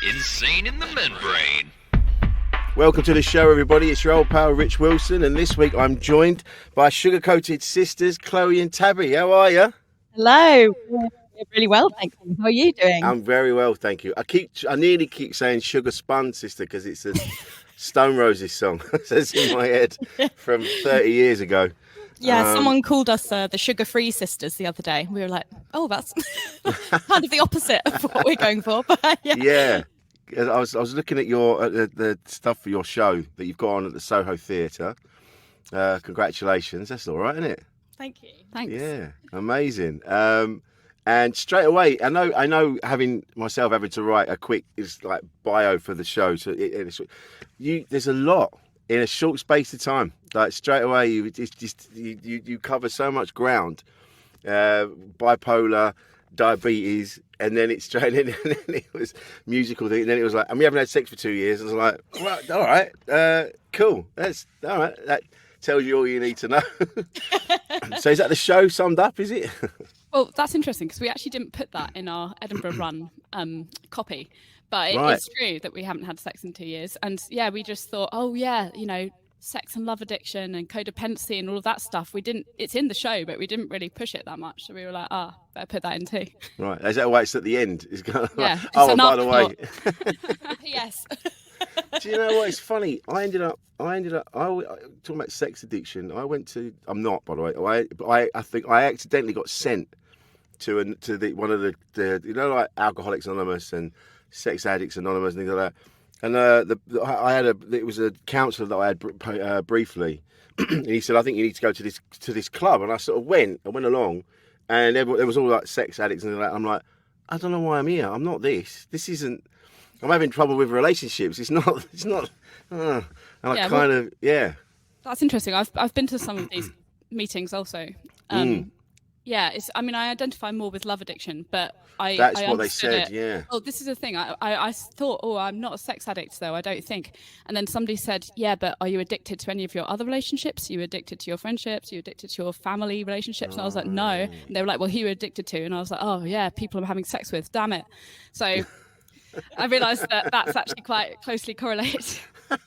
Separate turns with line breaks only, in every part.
Insane in the membrane.
Welcome to the show, everybody. It's your old pal, Rich Wilson, and this week I'm joined by Sugarcoated Sisters, Chloe and Tabby. How are you?
Hello. Really well, thank you. How are you doing?
I'm very well, thank you. I nearly keep saying Sugar Spun Sister because it's a Stone Roses song. That's in my head from 30 years ago.
Yeah, someone called us the Sugar-Free Sisters the other day. We were like, oh, that's kind of the opposite of what we're going for. But
Yeah. I was looking at your the stuff for your show that you've got on at the Soho Theatre. Congratulations. That's all right, isn't it?
Thank you. Thanks.
Yeah, amazing. And straight away, I know, having to write a quick bio for the show. So there's a lot in a short space of time. Like straight away, you cover so much ground. Bipolar, diabetes, and then it's straight in, and then it was musical thing, and then it was like, and we haven't had sex for 2 years. I was like, well, all right, cool. That's all right. That tells you all you need to know. So is that the show summed up? Is it?
Well, that's interesting because we actually didn't put that in our Edinburgh run copy, but
Right.
it's true that we haven't had sex in 2 years. And yeah, we just thought, oh yeah, sex and love addiction and codependency and all of that stuff. It's in the show, but we didn't really push it that much. So we were like, better put that in too.
Right. Is that why it's at the end? It's kind of
Yeah.
like, by the way.
Yes.
Do you know what? It's funny. I ended up talking about sex addiction. I'm not, by the way. I think I accidentally got sent to one of the like Alcoholics Anonymous and Sex Addicts Anonymous and things like that. And it was a counsellor that I had briefly, and he said, I think you need to go to this club. And I sort of went along, and there was all like sex addicts and that. I'm like, I don't know why I'm here. I'm not this. This isn't. I'm having trouble with relationships. It's not. And
That's interesting. I've been to some of these meetings also. Yeah, I identify more with love addiction, but
That's
I
what they said,
it.
yeah.
Oh, this is the thing. I thought, I'm not a sex addict though, I don't think. And then somebody said, yeah, but are you addicted to any of your other relationships? Are you addicted to your friendships? Are you addicted to your family relationships? And I was like, no. And they were like, well, who are you addicted to? And I was like, oh yeah, people I'm having sex with, damn it. So I realised that's actually quite closely correlated.
I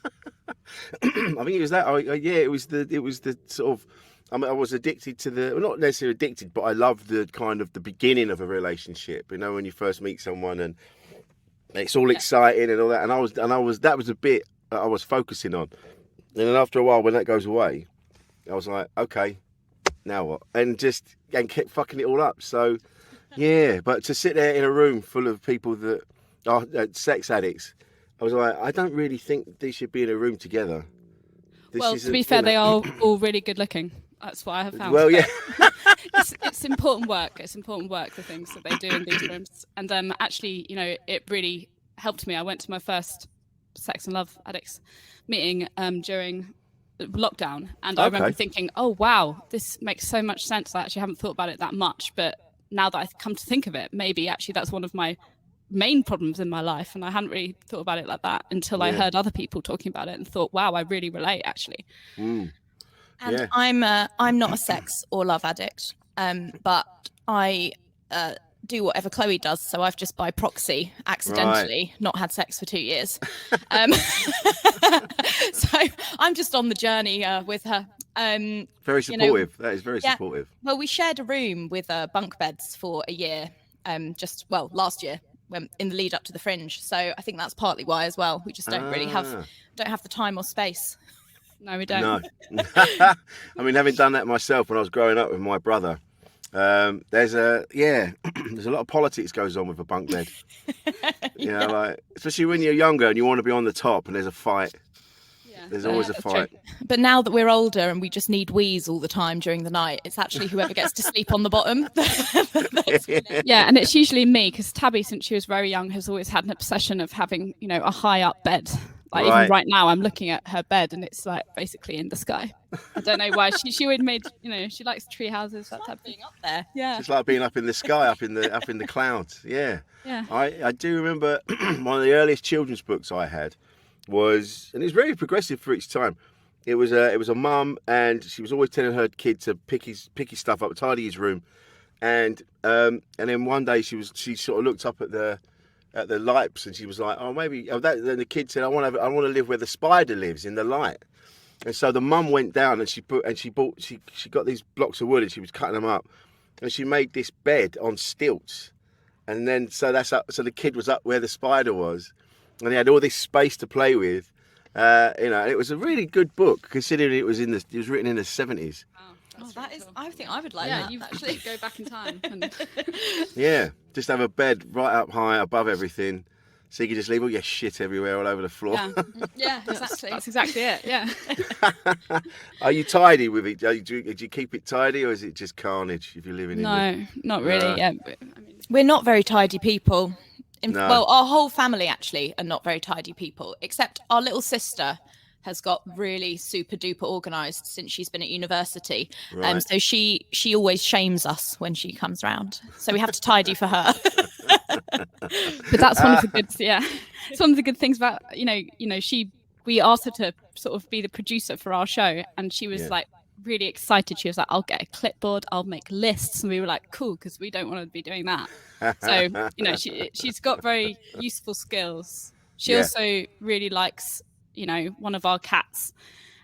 think it was that. It was the sort of. I was addicted to not necessarily addicted, but I love the kind of the beginning of a relationship. You know, when you first meet someone and it's all exciting and all that. That was a bit that I was focusing on. And then after a while, when that goes away, I was like, okay, now what? And kept fucking it all up. So, yeah. But to sit there in a room full of people that are sex addicts, I was like, I don't really think they should be in a room together.
To be fair, they are all really good looking. That's what I have found.
Well, yeah.
it's important work. It's important work, the things that they do in these rooms. And actually, it really helped me. I went to my first sex and love addicts meeting during lockdown. And I remember thinking, oh, wow, this makes so much sense. I actually haven't thought about it that much. But now that I've come to think of it, maybe actually that's one of my main problems in my life. And I hadn't really thought about it like that until I heard other people talking about it and thought, wow, I really relate, actually.
And I'm not a sex or love addict, but I do whatever Chloe does. So I've just by proxy, accidentally, not had sex for 2 years. So I'm just on the journey with her.
Very supportive. That is very supportive.
Well, we shared a room with bunk beds for a year, last year. In the lead up to the Fringe. So I think that's partly why as well. We just don't really have the time or space.
No, we don't.
No. I mean, having done that myself when I was growing up with my brother, there's a lot of politics goes on with a bunk bed. Like especially when you're younger and you want to be on the top and there's a fight. There's always a fight.
True. But now that we're older and we just need wheeze all the time during the night, it's actually whoever gets to sleep on the bottom.
Yeah, and it's usually me because Tabby, since she was very young, has always had an obsession of having, a high up bed. Like even right now, I'm looking at her bed and it's like basically in the sky. I don't know why she would made, she likes tree houses. That type of thing up there. Yeah,
it's like being up in the sky, up in the clouds. Yeah. I do remember one of the earliest children's books I had was, and it's very progressive for its time. It was a mum, and she was always telling her kid to pick his stuff up, tidy his room, and then one day she sort of looked up at the lights, and she was like, oh, maybe. Then the kid said, I want to live where the spider lives, in the light. And so the mum went down and she got these blocks of wood and she was cutting them up, and she made this bed on stilts. And then so the kid was up where the spider was, and he had all this space to play with. It was a really good book, considering it was written in the 70s.
Oh, that is. I think I would like
yeah,
that.
you
Actually,
go back in time. And...
Yeah, just have a bed right up high above everything, so you can just leave all your shit everywhere, all over the floor.
Yeah, exactly.
That's exactly it. Yeah.
Are you tidy with it? Do you keep it tidy, or is it just carnage if you're living in it?
No, not really. Yeah. I mean,
We're not very tidy people.
No.
Well, our whole family actually are not very tidy people, except our little sister has got really super duper organized since she's been at university.
Right.
So she always shames us when she comes round. So we have to tidy for her.
but that's one of the good, it's one of the good things about, we asked her to sort of be the producer for our show, and she was like really excited. She was like, I'll get a clipboard, I'll make lists. And we were like, cool, because we don't want to be doing that. So, she's got very useful skills. She also really likes, one of our cats,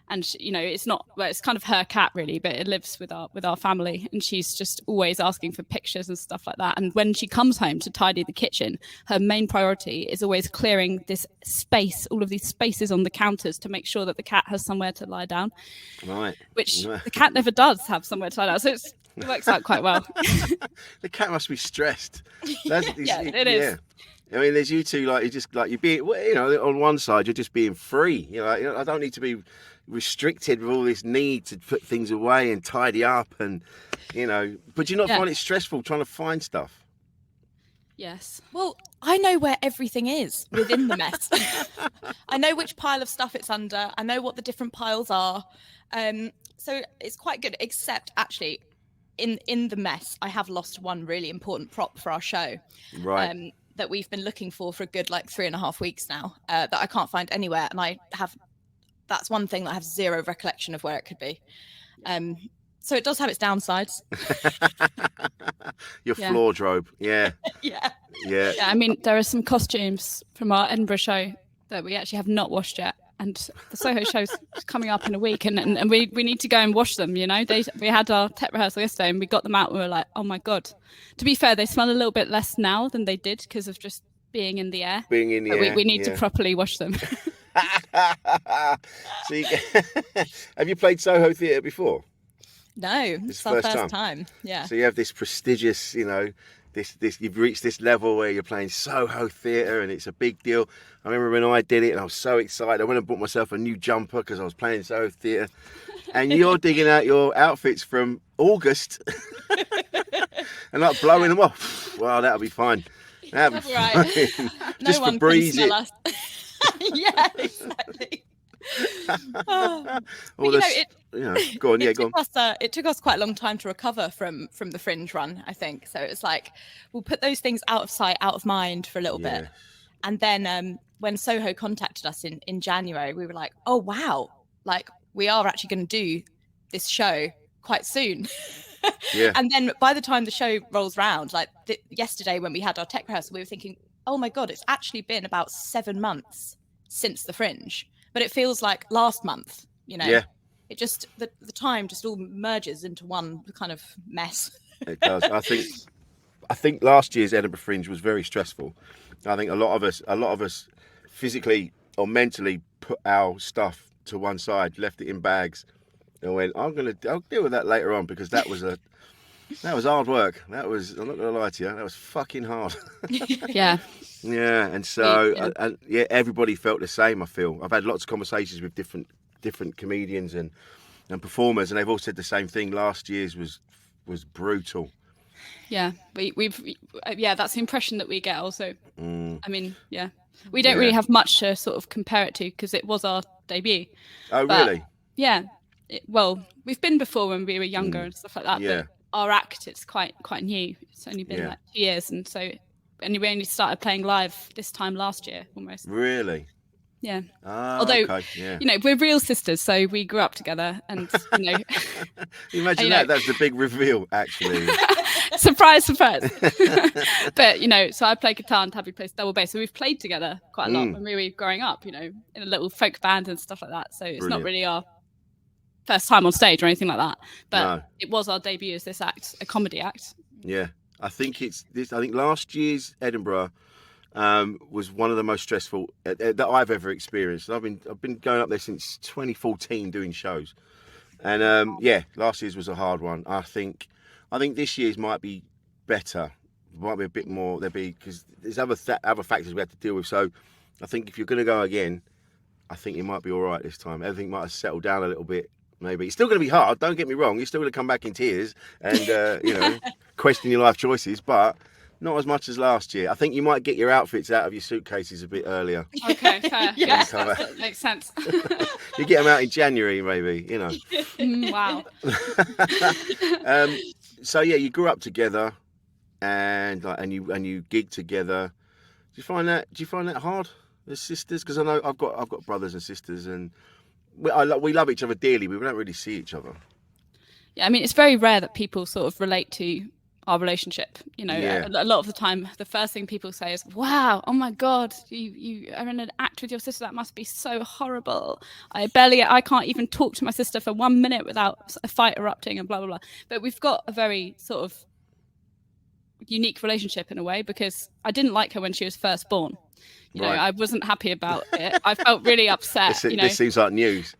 and it's kind of her cat really, but it lives with our family, and she's just always asking for pictures and stuff like that. And when she comes home to tidy the kitchen, her main priority is always clearing this space, all of these spaces on the counters, to make sure that the cat has somewhere to lie down.
Right.
Which the cat never does have somewhere to lie down, so it works out quite well.
The cat must be stressed.
It is.
I mean, there's you two, you're being, on one side you're just being free. I don't need to be restricted with all this need to put things away and tidy up, and But do you not find it stressful trying to find stuff?
Yes.
Well, I know where everything is within the mess. I know which pile of stuff it's under. I know what the different piles are. So it's quite good, except actually in the mess, I have lost one really important prop for our show.
Right.
That we've been looking for a good 3.5 weeks now, that I can't find anywhere. And that's one thing that I have zero recollection of where it could be. So it does have its downsides.
Your wardrobe. Yeah.
Yeah.
I mean, there are some costumes from our Edinburgh show that we actually have not washed yet, and the Soho show's coming up in a week, and we need to go and wash them. We had our tech rehearsal yesterday, and we got them out, and we were like, oh my god. To be fair, they smell a little bit less now than they did because of just being in the air.
Being in the air.
We need to properly wash them.
So have you played Soho Theatre before?
No, it's our first time. Yeah.
So you have this prestigious, this you've reached this level where you're playing Soho Theatre, and it's a big deal. I remember when I did it, and I was so excited. I went and bought myself a new jumper because I was playing Soho Theatre, and you're digging out your outfits from August and blowing them off. Well, that'll be fine. That'll be
right.
fine.
No
Just
one
for breeze
can smell us. Yeah, exactly.
Go on.
It took us quite a long time to recover from the Fringe run, I think. So it's like we'll put those things out of sight, out of mind for a little bit, and then when Soho contacted us in January, we were like, oh wow, we are actually going to do this show quite soon.
Yeah.
And then by the time the show rolls round, yesterday when we had our tech rehearsal, we were thinking, oh my god, it's actually been about 7 months since the Fringe, but it feels like last month.
Yeah.
It just the time just all merges into one kind of mess.
It does. I think last year's Edinburgh Fringe was very stressful. I think a lot of us physically or mentally put our stuff to one side, left it in bags, and went, I'll deal with that later on, because that was hard work. I'm not gonna lie to you, that was fucking hard.
Yeah.
Yeah, and so everybody felt the same. I feel I've had lots of conversations with different comedians and performers, and they've all said the same thing. Last year's was brutal.
Yeah, we've that's the impression that we get also. I mean, we don't really have much to sort of compare it to because it was our debut.
Oh, really?
Yeah. We've been before when we were younger and stuff like that.
Yeah.
But our act, it's quite new. It's only been 2 years, and we only started playing live this time last year, almost.
Really?
Yeah. Although, we're real sisters, so we grew up together, and
Imagine that's the big reveal, actually.
Surprise, surprise. But, you know, so I play guitar and Tabby plays double bass. So we've played together quite a lot when we were growing up, you know, in a little folk band and stuff like that. So it's not really our first time on stage or anything like that. But it was our debut as this act, a comedy act.
Yeah. I think last year's Edinburgh was one of the most stressful that I've ever experienced. I've been going up there since 2014 doing shows. And last year's was a hard one. I think this year's might be better. Might be a bit more. Because there's other factors we have to deal with. So I think if you're going to go again, I think it might be all right this time. Everything might have settled down a little bit. Maybe it's still going to be hard. Don't get me wrong. You're still going to come back in tears and question your life choices, but not as much as last year. I think you might get your outfits out of your suitcases a bit earlier.
Okay, fair. Yes, that makes sense.
You get them out in January, maybe. You know.
Wow.
So yeah, you grew up together, and you gig together. Do you find that hard as sisters? Because I know I've got brothers and sisters, and we love each other dearly, but we don't really see each other.
Yeah, I mean, it's very rare that people sort of relate to our relationship. You know, a lot of the time, the first thing people say is, "Wow, oh my God, you are in an act with your sister. That must be so horrible. I can't even talk to my sister for 1 minute without a fight erupting and blah, blah, blah." But we've got a very sort of unique relationship in a way, because I didn't like her when she was first born. You know, I wasn't happy about it. I felt really upset.
This seems like news.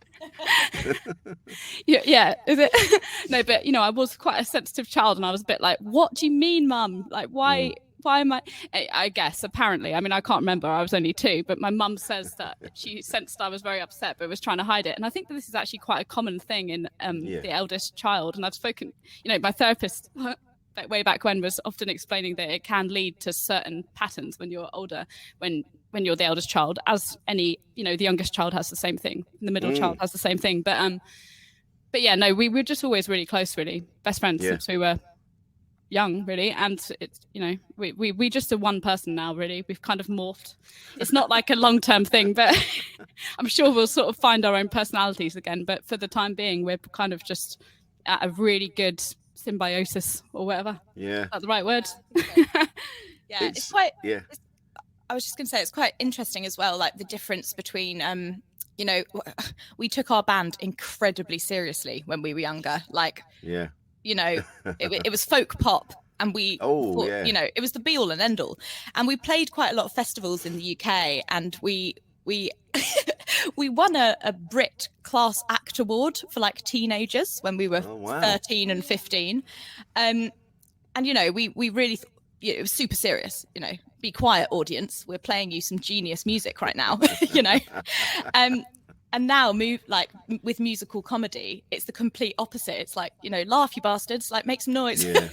Yeah, is it? No, but you know, I was quite a sensitive child, and I was a bit like, "What do you mean, Mum? Like, why am I guess apparently, I mean, I can't remember. I was only 2, but my mum says that she sensed I was very upset, but was trying to hide it. And I think that this is actually quite a common thing in the eldest child. And I've spoken, you know, my therapist way back when was often explaining that it can lead to certain patterns when you're older, when you're the eldest child, as any, you know, the youngest child has the same thing, the middle child has the same thing. But yeah, no, we were just always really close, really best friends since we were young, really. And it's, you know, we just are one person now, really. We've kind of morphed. It's not like a long-term thing, but I'm sure we'll sort of find our own personalities again. But for the time being, we're kind of just at a really good symbiosis or whatever.
Yeah.
Is that the right word?
Yeah, it's quite. Yeah. I was just going to say, it's quite interesting as well, like the difference between, you know, we took our band incredibly seriously when we were younger. Like, you know, it was folk pop, and we thought, you know, it was the be all and end all. And we played quite a lot of festivals in the UK, and we we won a Brit Class Act Award for like teenagers when we were 13 and 15. And, you know, we really, it was super serious, you know, be quiet, audience. We're playing you some genius music right now, you know. And now with musical comedy, it's the complete opposite. It's like, you know, laugh, you bastards, like make some noise.
Yeah.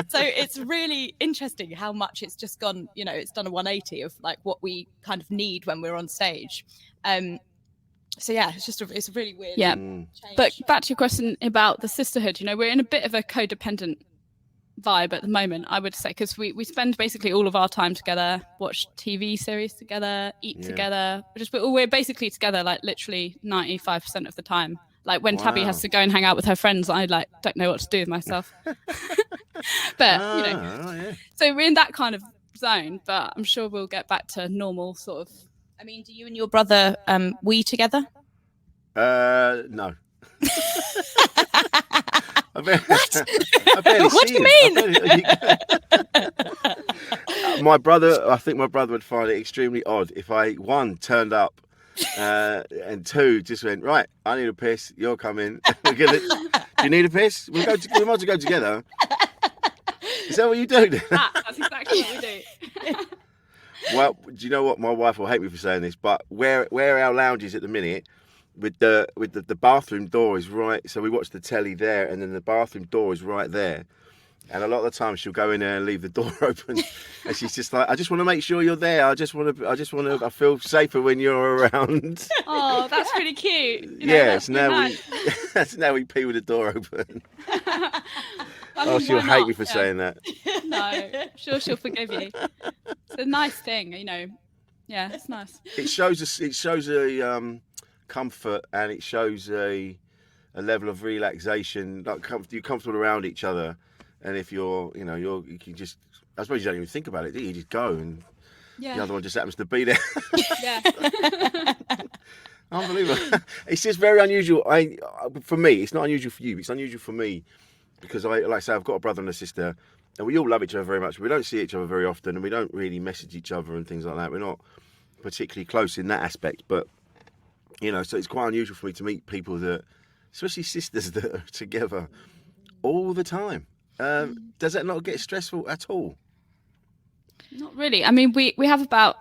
So it's really interesting how much it's just gone, you know, it's done a 180 of like what we kind of need when we're on stage. So yeah, it's a really weird change.
But back to your question about the sisterhood, you know, we're in a bit of a codependent vibe at the moment, I would say, because we spend basically all of our time together, watch TV series together, eat together. We're basically together like literally 95% of the time. Like when Tabby has to go and hang out with her friends, I like don't know what to do with myself. But you know, so we're in that kind of zone. But I'm sure we'll get back to normal sort of.
I mean, do you and your brother we together?
No.
What do you mean?
I think my brother would find it extremely odd if I, 1, turned up, and 2, just went, right, I need a piss, you're coming. Do you need a piss? We might as well go together. Is that what you do?
That's exactly what we do.
Well, do you know what? My wife will hate me for saying this, but where our lounge is at the minute, with the bathroom door is right, so we watch the telly there, and then the bathroom door is right there. And a lot of the time she'll go in there and leave the door open, and she's just like, I just want to make sure you're there. I feel safer when you're around.
Oh, that's really cute. You know,
that's now we pee with the door open.
I mean,
she'll hate me for saying that.
No, I'm sure she'll forgive you. It's a nice thing, you know. Yeah, it's nice.
It shows a comfort, and it shows a a level of relaxation, like you're comfortable around each other, and if you can just, I suppose you don't even think about it, do you? You just go, and the other one just happens to be there.
Yeah.
Unbelievable. It's just very unusual. For me, it's not unusual for you. It's unusual for me because like I say, I've got a brother and a sister, and we all love each other very much. We don't see each other very often, and we don't really message each other and things like that. We're not particularly close in that aspect, but so it's quite unusual for me to meet people that, especially sisters, that are together all the time. Does that not get stressful at all?
Not really. I mean, we have about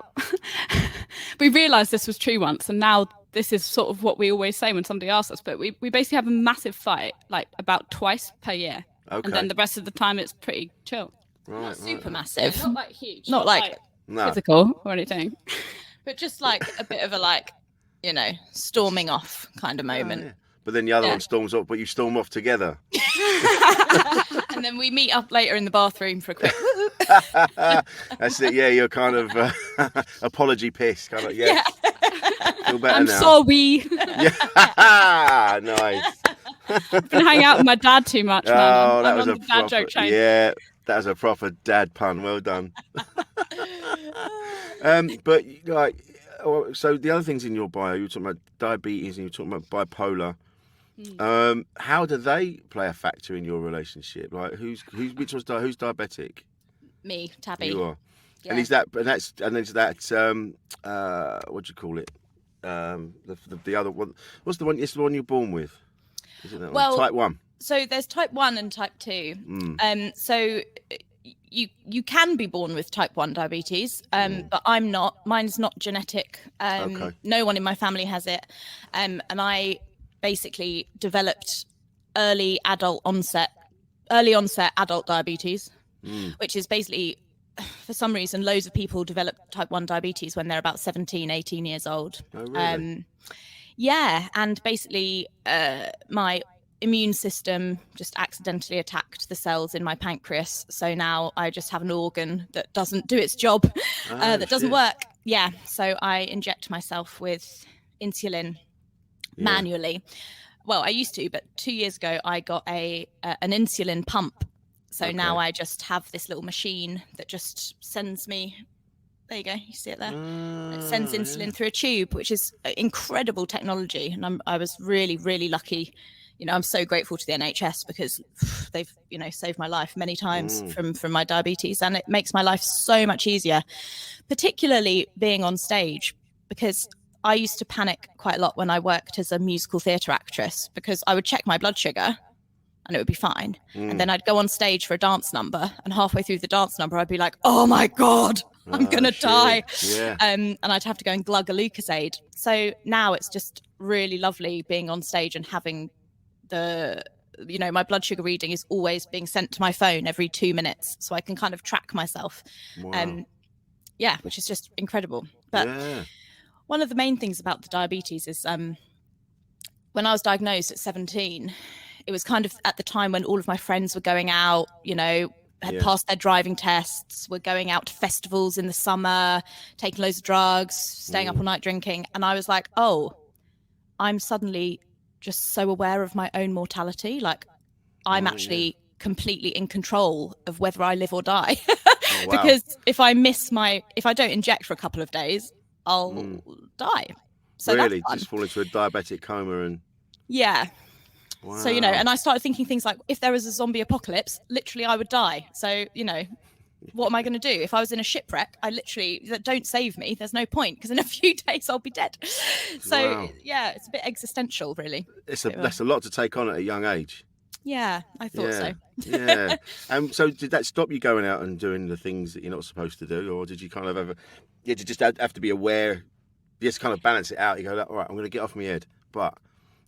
we realised this was true once, and now this is sort of what we always say when somebody asks us, but we basically have a massive fight like about twice per year. Okay. And then the rest of the time it's pretty chill.
Not super massive.
Not like huge.
Not like
physical or anything.
But just like a bit of a storming off kind of moment.
Yeah. But then the other one storms off, but you storm off together.
And then we meet up later in the bathroom for a quick
That's it, yeah, you're kind of apology piss, kind of, yeah. Feel better
I'm
now.
sorry.
Yeah. Nice.
I've been hanging out with my dad too much, man.
That was
on the dad joke train.
Yeah, that was a proper dad pun. Well done. But so the other things in your bio, you were talking about diabetes and you were talking about bipolar. How do they play a factor in your relationship? Like who's diabetic?
Me, Tabby.
You are.
Yeah.
And is that what do you call it? The other one. What's the one? It's the one you're born with. Is it that one? Type 1.
So there's type 1 and type 2. So you can be born with type 1 diabetes, but I'm not. Mine's not genetic.
Okay.
No one in my family has it. And I basically developed early onset adult diabetes, which is basically, for some reason, loads of people develop type 1 diabetes when they're about 17, 18 years old.
Oh, really?
Yeah, and basically my immune system just accidentally attacked the cells in my pancreas. So now I just have an organ that doesn't do its job, that doesn't work. Yeah, so I inject myself with insulin manually. Well, I used to, but 2 years ago I got an insulin pump. So now I just have this little machine that just sends me. There you go. You see it there. It sends insulin through a tube, which is incredible technology. And I was really, really lucky. I'm so grateful to the NHS because they've, saved my life many times from my diabetes, and it makes my life so much easier, particularly being on stage, because I used to panic quite a lot when I worked as a musical theatre actress, because I would check my blood sugar and it would be fine. And then I'd go on stage for a dance number, and halfway through the dance number, I'd be like, oh my God, I'm going to die.
Yeah.
And I'd have to go and glug a Lucozade. So now it's just really lovely being on stage and having my blood sugar reading is always being sent to my phone every 2 minutes. So I can kind of track myself.
Wow.
Which is just incredible. But one of the main things about the diabetes is when I was diagnosed at 17, it was kind of at the time when all of my friends were going out, had passed their driving tests, were going out to festivals in the summer, taking loads of drugs, staying up all night drinking. And I was like, oh, I'm suddenly just so aware of my own mortality. Like I'm actually completely in control of whether I live or die. Because if I don't inject for a couple of days, I'll die. So
really,
that's fun.
just fall into a diabetic coma and.
Yeah.
Wow.
So, and I started thinking things like, if there was a zombie apocalypse, literally I would die. So, what am I going to do? If I was in a shipwreck, don't save me. There's no point, because in a few days I'll be dead. So, it's a bit existential, really.
That's a lot to take on at a young age.
Yeah, I thought so.
Yeah. So did that stop you going out and doing the things that you're not supposed to do? Or did you kind of did you just have to be aware, you just kind of balance it out? You go, all right, I'm going to get off my head, but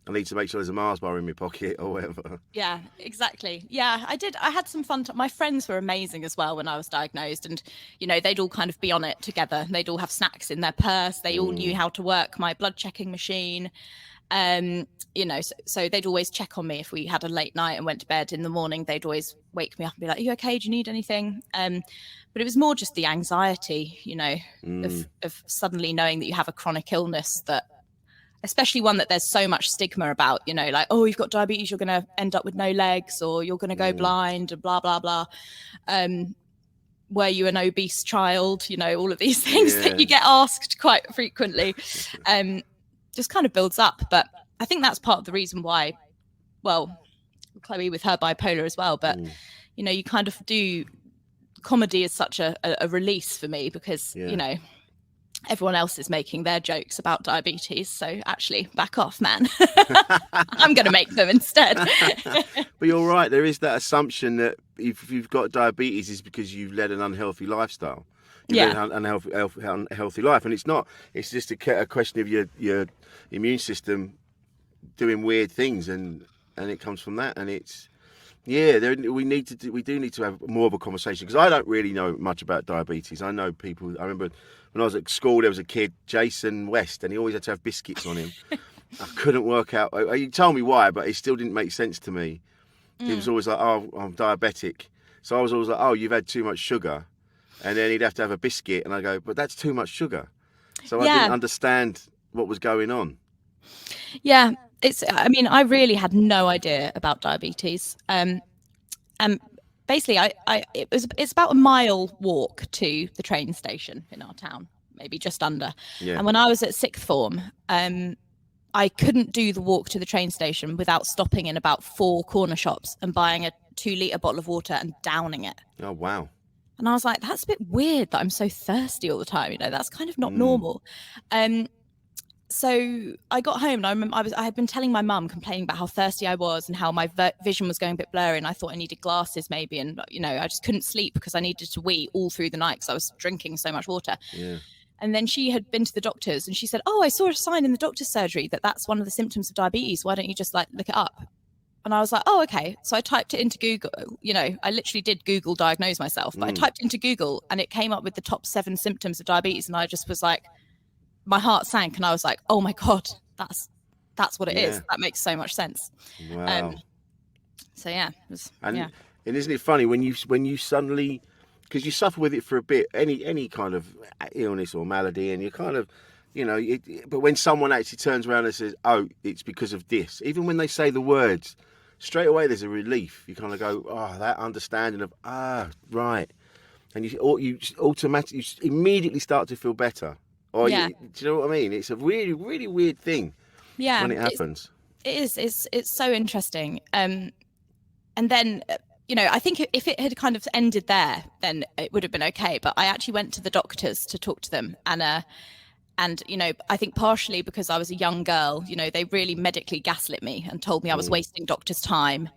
I need to make sure there's a Mars bar in my pocket or whatever. Yeah,
exactly. Yeah, I did. I had some fun. My friends were amazing as well when I was diagnosed, and they'd all kind of be on it together. They'd all have snacks in their purse. They all knew how to work my blood checking machine. So they'd always check on me if we had a late night and went to bed in the morning. They'd always wake me up and be like, "Are you okay? Do you need anything?" But it was more just the anxiety, of suddenly knowing that you have a chronic illness that especially one that there's so much stigma about, you know, like, oh, you've got diabetes, you're going to end up with no legs, or you're going to go blind, and blah, blah, blah. Were you an obese child? You know, all of these things that you get asked quite frequently, just kind of builds up. But I think that's part of the reason why, well, Chloe with her bipolar as well, but you know, you kind of do, comedy is such a release for me, because you know, everyone else is making their jokes about diabetes, so actually back off, man. I'm going to make them instead.
But you're right, there is that assumption that if you've got diabetes is because you've led an unhealthy lifestyle. You've led an unhealthy life, and it's not. It's just a question of your immune system doing weird things, and it comes from that. And it's we do need to have more of a conversation, because I don't really know much about diabetes. I know people. I remember when I was at school, there was a kid, Jason West, and he always had to have biscuits on him. I couldn't work out. He told me why, but it still didn't make sense to me. He was always like, "Oh, I'm diabetic," so I was always like, "Oh, you've had too much sugar," and then he'd have to have a biscuit, and I go, "But that's too much sugar." So I didn't understand what was going on.
Yeah, I mean, I really had no idea about diabetes. And basically, it's about a mile walk to the train station in our town, maybe just under. Yeah. And when I was at sixth form, I couldn't do the walk to the train station without stopping in about 4 corner shops and buying a 2-litre bottle of water and downing it. Oh, wow. And I was like, that's a bit weird that I'm so thirsty all the time. You know, that's kind of not normal. So I got home, and I remember I had been telling my mum, complaining about how thirsty I was and how my vision was going a bit blurry, and I thought I needed glasses maybe, and you know, I just couldn't sleep because I needed to wee all through the night because I was drinking so much water. Yeah. And then she had been to the doctors, and she said, "Oh, I saw a sign in the doctor's surgery that that's one of the symptoms of diabetes. Why don't you just like look it up?" And I was like, "Oh, okay." So I typed it into Google. You know, I literally did Google diagnose myself, but I typed into Google, and it came up with the top 7 symptoms of diabetes, and I just was like, my heart sank, and I was like, "Oh my God, that's what it is. That makes so much sense." Wow. So yeah, and
isn't it funny when you suddenly, because you suffer with it for a bit, any kind of illness or malady, and you kind of, you know, but when someone actually turns around and says, "Oh, it's because of this," even when they say the words, straight away there's a relief. You kind of go, "Oh, that understanding of right," and you automatically, you immediately start to feel better. Or do you know what I mean? It's a really, really weird thing when it happens.
It is. It's so interesting. And then, you know, I think if it had kind of ended there, then it would have been okay. But I actually went to the doctors to talk to them. And you know, I think partially because I was a young girl, you know, they really medically gaslit me and told me I was wasting doctors' time,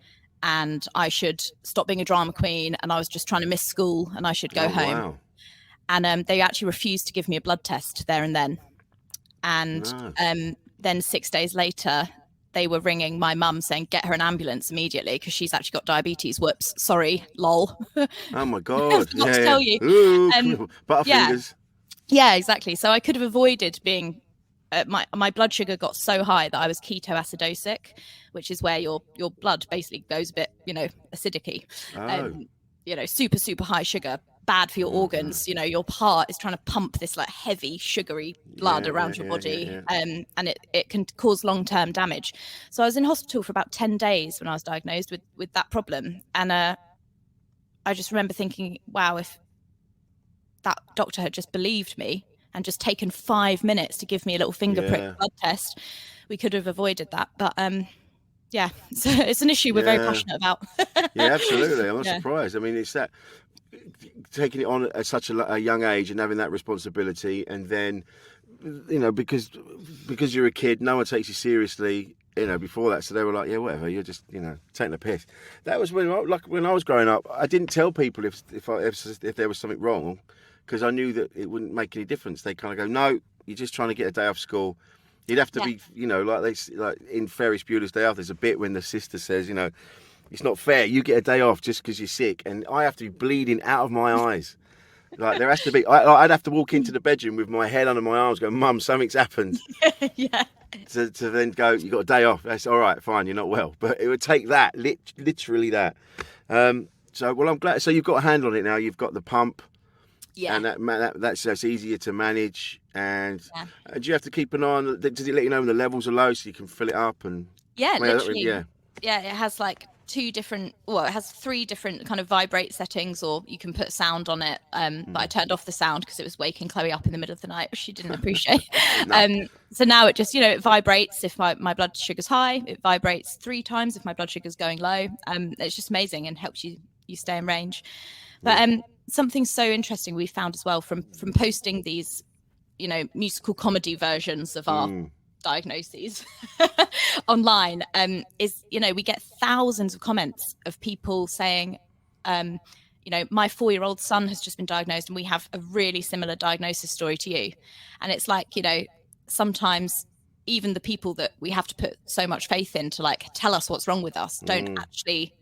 and I should stop being a drama queen, and I was just trying to miss school, and I should go home. Wow. And they actually refused to give me a blood test there and then. And then 6 days later, they were ringing my mum saying, "Get her an ambulance immediately because she's actually got diabetes. Whoops, sorry, lol."
Oh my God!
Not to tell you.
Ooh, butterfingers.
Yeah, exactly. So I could have avoided being. My blood sugar got so high that I was ketoacidotic, which is where your blood basically goes a bit, you know, acidic-y. You know, super, super high sugar, bad for your organs. You know, your heart is trying to pump this like heavy, sugary blood around your body. And it can cause long-term damage. So I was in hospital for about 10 days when I was diagnosed with that problem. And I just remember thinking, wow, if that doctor had just believed me and just taken 5 minutes to give me a little finger prick blood test, we could have avoided that. But yeah, so it's an issue we're very passionate about.
Yeah, absolutely. I'm not surprised. I mean, it's that taking it on at such a young age and having that responsibility, and then, you know, because you're a kid, no one takes you seriously, you know, before that. So they were like, "Yeah, whatever, you're just, you know, taking a piss." That was when I was growing up. I didn't tell people if there was something wrong, because I knew that it wouldn't make any difference. They kind of go, "No, you're just trying to get a day off school." You'd have to be, you know, like in Ferris Bueller's Day Off, there's a bit when the sister says, you know, "It's not fair. You get a day off just because you're sick," and I have to be bleeding out of my eyes. Like there has to be. I'd have to walk into the bedroom with my head under my arms, going, "Mum, something's happened."
Yeah.
To then go, "You got a day off." That's all right, fine. You're not well, but it would take that, literally that. So well, I'm glad. So you've got a handle on it now. You've got the pump.
Yeah.
And that's easier to manage. And
Yeah.
do you have to keep an eye on? Does it let you know when the levels are low so you can fill it up? And
Yeah, literally.
yeah.
Yeah, it has like it has 3 different kind of vibrate settings, or you can put sound on it. But I turned off the sound because it was waking Chloe up in the middle of the night, which she didn't appreciate.
No.
So now it just, it vibrates if my blood sugar's high. It vibrates 3 times if my blood sugar's going low. It's just amazing and helps you stay in range. But something so interesting we found as well from posting these, musical comedy versions of our diagnoses online is, we get thousands of comments of people saying, my 4-year-old son has just been diagnosed and we have a really similar diagnosis story to you. And it's like, sometimes even the people that we have to put so much faith in to like tell us what's wrong with us don't actually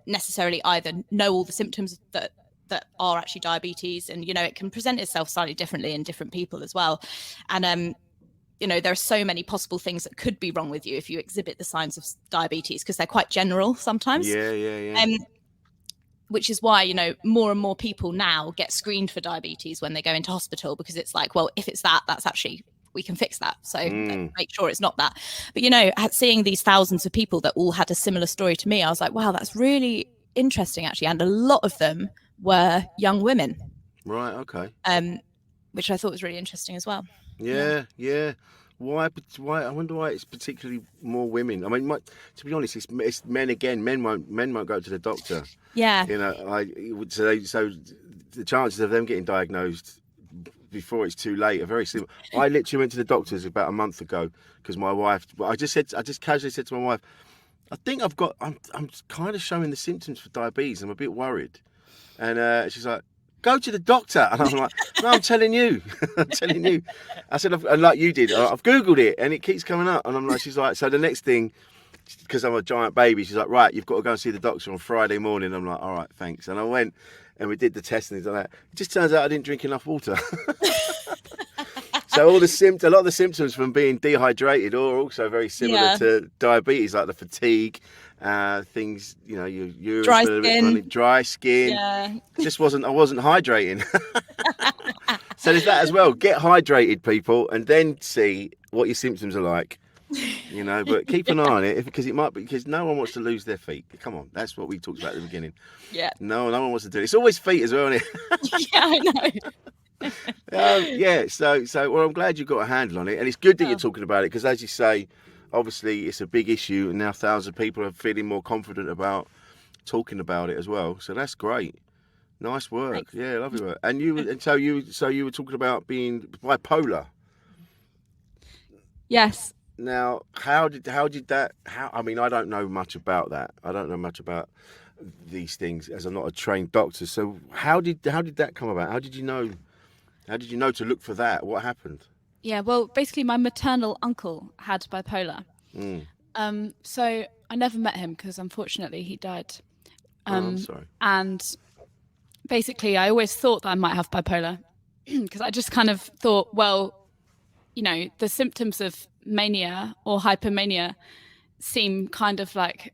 necessarily either know all the symptoms that are actually diabetes, and it can present itself slightly differently in different people as well. And there are so many possible things that could be wrong with you if you exhibit the signs of diabetes, because they're quite general sometimes.
Yeah.
Which is why, more and more people now get screened for diabetes when they go into hospital, because it's like, well, if it's that's actually, we can fix that. So make sure it's not that. But, seeing these thousands of people that all had a similar story to me, I was like, wow, that's really interesting, actually. And a lot of them were young women.
Right, okay.
Which I thought was really interesting as well.
Yeah. Why? I wonder why it's particularly more women. I mean, to be honest, it's men again. Men won't go to the doctor.
Yeah.
So the chances of them getting diagnosed before it's too late are very slim. I literally went to the doctors about a month ago because my wife. I just casually said to my wife, I think I'm kind of showing the symptoms for diabetes. I'm a bit worried, and she's like, go to the doctor. And I'm like, no, I'm telling you. I said, and like you did, I've Googled it and it keeps coming up. And I'm like, she's like, so the next thing, because I'm a giant baby, she's like, right, you've got to go and see the doctor on Friday morning. I'm like, all right, thanks. And I went and we did the test and things like that. It just turns out I didn't drink enough water. So a lot of the symptoms from being dehydrated are also very similar to diabetes, like the fatigue, things, your urine, dry skin.
Yeah.
I wasn't hydrating. So there's that as well. Get hydrated, people, and then see what your symptoms are like. But keep an eye on it because no one wants to lose their feet. Come on, that's what we talked about at the beginning.
Yeah.
No one wants to do it. It's always feet as well, isn't it?
Yeah, I know.
So well, I'm glad you got a handle on it, and it's good that you're talking about it because, as you say, obviously it's a big issue, and now thousands of people are feeling more confident about talking about it as well. So that's great. Nice work. Thanks. Yeah, lovely work. And so you were talking about being bipolar.
Yes.
Now, how did that? I mean, I don't know much about that. I don't know much about these things as I'm not a trained doctor. So how did that come about? How did you know? How did you know to look for that? What happened?
Yeah, well, basically my maternal uncle had bipolar. So I never met him because unfortunately he died.
I'm sorry.
And basically I always thought that I might have bipolar because I just kind of thought, well, the symptoms of mania or hypomania seem kind of like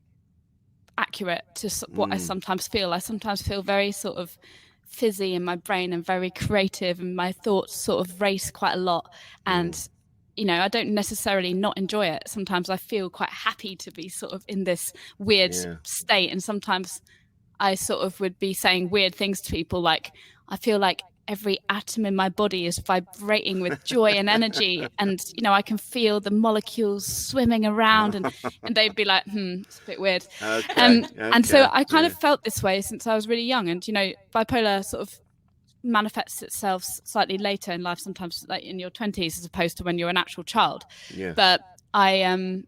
accurate to what I sometimes feel. I sometimes feel very sort of fizzy in my brain and very creative, and my thoughts sort of race quite a lot. And I don't necessarily not enjoy it. Sometimes I feel quite happy to be sort of in this weird state, and sometimes I sort of would be saying weird things to people, like I feel like every atom in my body is vibrating with joy and energy, and I can feel the molecules swimming around, and they'd be like, it's a bit weird. And so I kind of felt this way since I was really young, and bipolar sort of manifests itself slightly later in life, sometimes like in your 20s as opposed to when you're an actual child. But I don't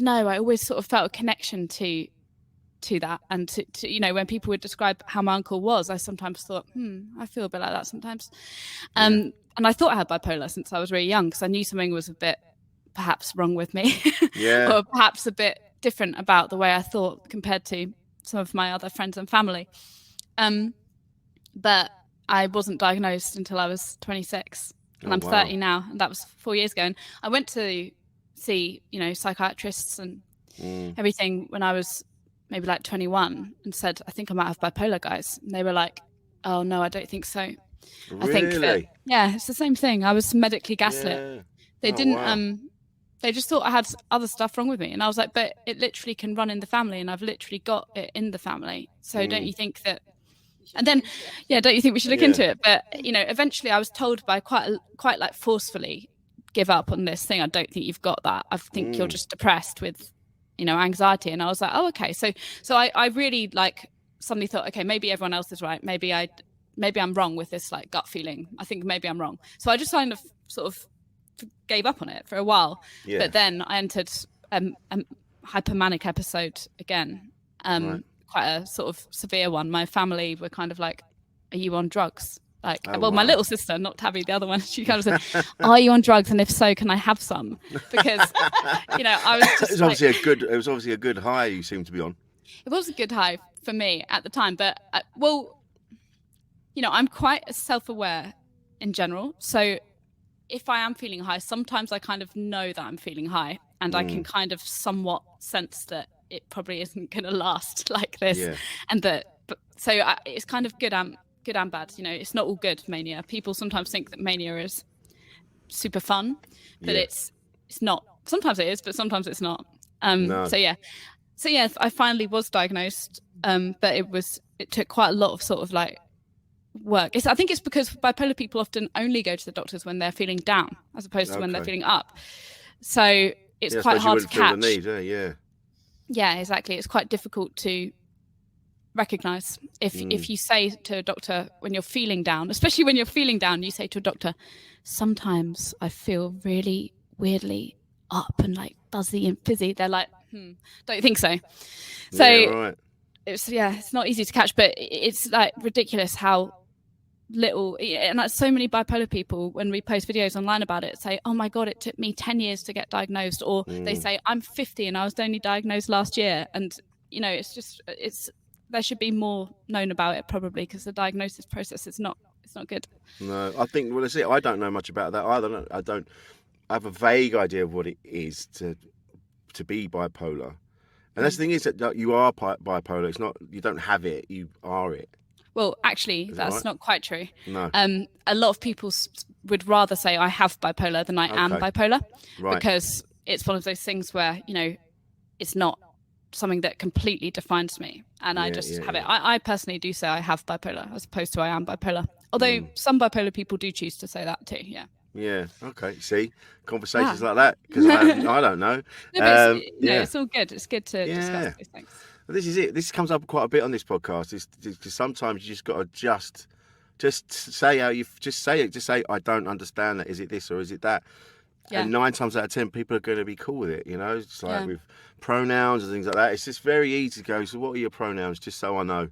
know, I always sort of felt a connection to that, and to when people would describe how my uncle was, I sometimes thought, I feel a bit like that sometimes. And I thought I had bipolar since I was really young because I knew something was a bit perhaps wrong with me, or perhaps a bit different about the way I thought compared to some of my other friends and family. But I wasn't diagnosed until I was 26, and I'm 30 now, and that was 4 years ago. And I went to see psychiatrists and everything when I was maybe like 21 and said, I think I might have bipolar, guys. And they were like, Oh no, I don't think so.
Really?
I think that, yeah, it's the same thing. I was medically gaslit.
Yeah.
They
Oh,
didn't
wow.
they just thought I had other stuff wrong with me, and I was like, but it literally can run in the family, and I've literally got it in the family. So don't you think that? And then, yeah, don't you think we should look into it? But you know, eventually I was told by quite like forcefully, give up on this thing. I don't think you've got that. I think you're just depressed with, you know, anxiety. And I was like, oh, okay. So I really like suddenly thought, okay, maybe everyone else is right. Maybe I'm wrong with this like gut feeling. I think maybe I'm wrong. So I just kind of sort of gave up on it for a while.
Yeah.
But then I entered a hypomanic episode again.
Right.
Quite a sort of severe one. My family were kind of like, are you on drugs? Like,
Oh,
well, my
wow.
little sister, not Tabby, the other one, she kind of said, are you on drugs? And if so, can I have some? Because, you know, I was just
It was obviously a good high you seem to be on.
It was a good high for me at the time. But, well, you know, I'm quite self-aware in general. So if I am feeling high, sometimes I kind of know that I'm feeling high, and I can kind of somewhat sense that it probably isn't going to last like this.
Yeah.
And it's kind of good and bad. You know, it's not all good, mania. People sometimes think that mania is super fun, but it's not. Sometimes it is, but sometimes it's not.
No.
So yeah, I finally was diagnosed, but it took quite a lot of sort of like work. I think it's because bipolar people often only go to the doctors when they're feeling down, as opposed to when they're feeling up. So it's quite hard to catch.
Feel the need, yeah.
Yeah, exactly. It's quite difficult to recognize. If you say to a doctor when you're feeling down, especially when you're feeling down, you say to a doctor, sometimes I feel really weirdly up and like buzzy and fizzy. They're like, don't you think so? So
Yeah, right.
it's not easy to catch, but it's like ridiculous how little, and like so many bipolar people, when we post videos online about it, say, oh my god, it took me 10 years to get diagnosed, or they say I'm 50 and I was only diagnosed last year. And you know, there should be more known about it, probably, because the diagnosis process is not good.
No, I think, well, that's it. I don't know much about that either. I have a vague idea of what it is to be bipolar. And that's the thing, is that you are bipolar. It's not, you don't have it, you are it.
Well, actually, that's
right?
not quite true.
No.
A lot of people would rather say I have bipolar than I am bipolar,
Right.
because it's one of those things where, you know, it's not something that completely defines me, and I just have it. I personally do say I have bipolar as opposed to I am bipolar, although some bipolar people do choose to say that too.
Yeah. Okay. See, conversations like that, because I don't know.
No, it's all good. It's good to discuss these things.
This is it. This comes up quite a bit on this podcast. Is sometimes you just got to just say how you just say it. Just say, I don't understand that. Is it this or is it that? Yeah. And 9 times out of 10, people are going to be cool with it. You know, it's like with pronouns and things like that. It's just very easy to go, so what are your pronouns? Just so I know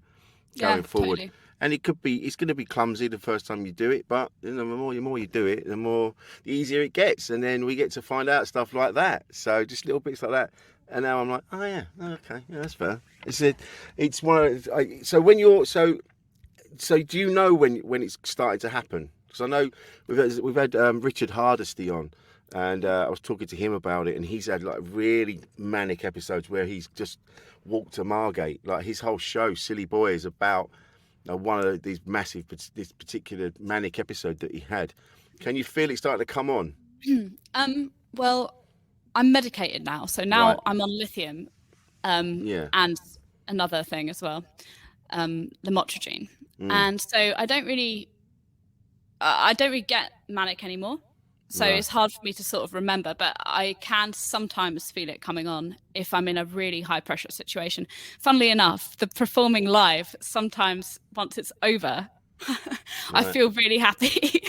going forward.
Totally.
And it's going to be clumsy the first time you do it, but you know, the more you do it, the easier it gets. And then we get to find out stuff like that. So just little bits like that. And now I'm like, oh yeah, okay, yeah, that's fair. It's one of so when you're so do you know when it's starting to happen? Because I know we've had Richard Hardesty on, and I was talking to him about it, and he's had like really manic episodes where he's just walked to Margate. Like his whole show, Silly Boy, is about one of these this particular manic episode that he had. Can you feel it starting to come on?
Well, I'm medicated now, so now I'm on lithium, and another thing as well, lamotrigine, and so I don't really get manic anymore. So it's hard for me to sort of remember, but I can sometimes feel it coming on if I'm in a really high pressure situation. Funnily enough, the performing live, sometimes once it's over, I feel really happy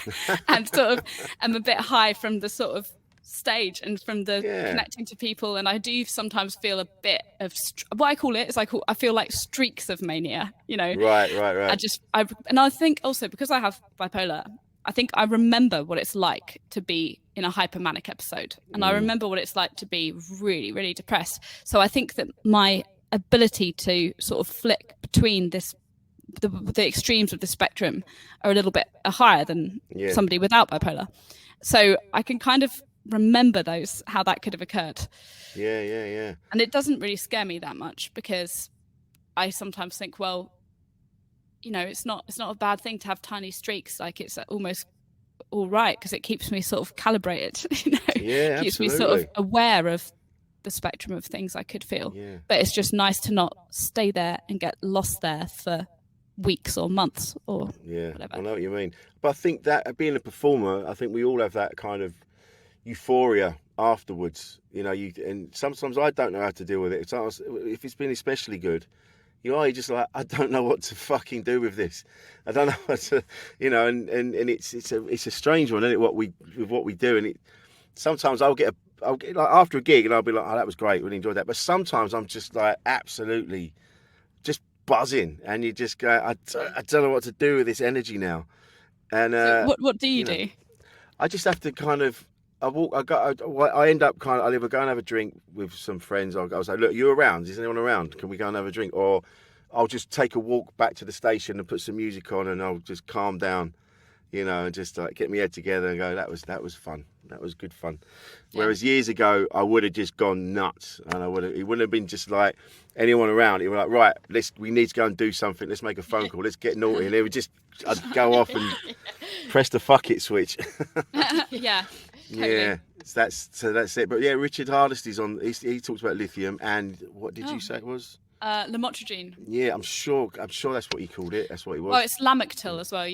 and sort of am a bit high from the sort of stage and from the connecting to people. And I do sometimes feel a bit of what I call it is I feel like streaks of mania, you know.
Right.
I think also because I have bipolar, I think I remember what it's like to be in a hypomanic episode, and I remember what it's like to be really, really depressed. So I think that my ability to sort of flick between the extremes of the spectrum are a little bit higher than somebody without bipolar. So I can kind of remember how that could have occurred.
Yeah.
And it doesn't really scare me that much, because I sometimes think, well, you know, it's not a bad thing to have tiny streaks. Like, it's almost all right, because it keeps me sort of calibrated, you know.
Yeah,
keeps me sort of aware of the spectrum of things I could feel.
Yeah.
But it's just nice to not stay there and get lost there for weeks or months or whatever.
I know what you mean. But I think that being a performer, I think we all have that kind of euphoria afterwards. You know, and sometimes I don't know how to deal with it. Sometimes, if it's been especially good, you're just like, I don't know what to fucking do with this. I don't know what to, you know, and it's a strange one, isn't it? What we do, and sometimes I'll get like after a gig and I'll be like, oh, that was great, really enjoyed that. But sometimes I'm just like absolutely just buzzing, and you just go, I don't know what to do with this energy now. And
so what do you do?
I just have to kind of. I end up I'll either go and have a drink with some friends. I'll say, look, you around? Is anyone around? Can we go and have a drink? Or I'll just take a walk back to the station and put some music on, and I'll just calm down, you know, and just like get my head together and go, that was fun. That was good fun. Yeah. Whereas years ago, I would have just gone nuts, and it wouldn't have been just like anyone around. It was like, right, we need to go and do something. Let's make a phone call. Let's get naughty. And I'd go off and press the fuck it switch.
Yeah. Totally.
Yeah, that's it. But yeah, Richard Hardesty's on. He talks about lithium, and what did you say it was?
Lamotrigine.
Yeah, I'm sure that's what he called it. That's what he was.
Well, it's Lamictal as well.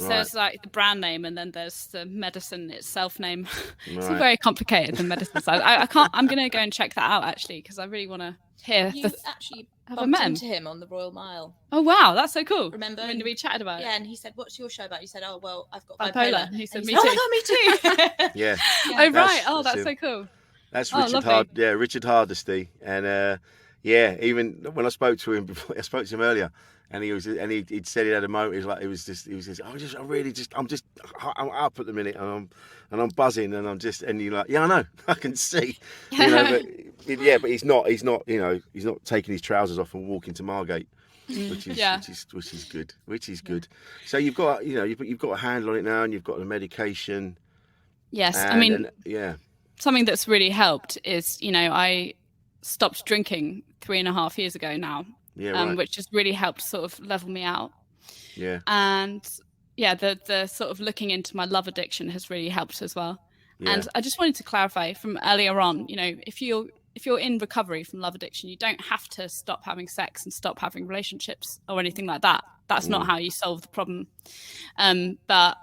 There's like the brand name, and then there's the medicine itself name. It's all very complicated, the medicine side. I'm going to go and check that out actually, because I really want to hear.
You actually bumped into him on the Royal Mile.
Oh wow, that's so cool.
Remember
when we chatted about it?
Yeah, and he said, "What's your show about?" You said, "Oh well, I've got
bipolar." And he said, "Me
too."
Oh
my God, me too.
Yeah.
Oh right. Oh, that's so cool.
That's Richard Hardesty, and even when I spoke to him before, I spoke to him earlier, and he'd said he had a moment. I'm up at the minute, and I'm buzzing, and you're like, yeah, I know, I can see, you know, but he's not, you know, he's not taking his trousers off and walking to Margate, which is good. So you've got, you know, you've got a handle on it now, and you've got the medication.
Yes, something that's really helped is, you know, I stopped drinking 3.5 years ago now, which has really helped sort of level me out.
Yeah.
And the sort of looking into my love addiction has really helped as well. Yeah. And I just wanted to clarify from earlier on, you know, if you're in recovery from love addiction, you don't have to stop having sex and stop having relationships or anything like that. That's not how you solve the problem. But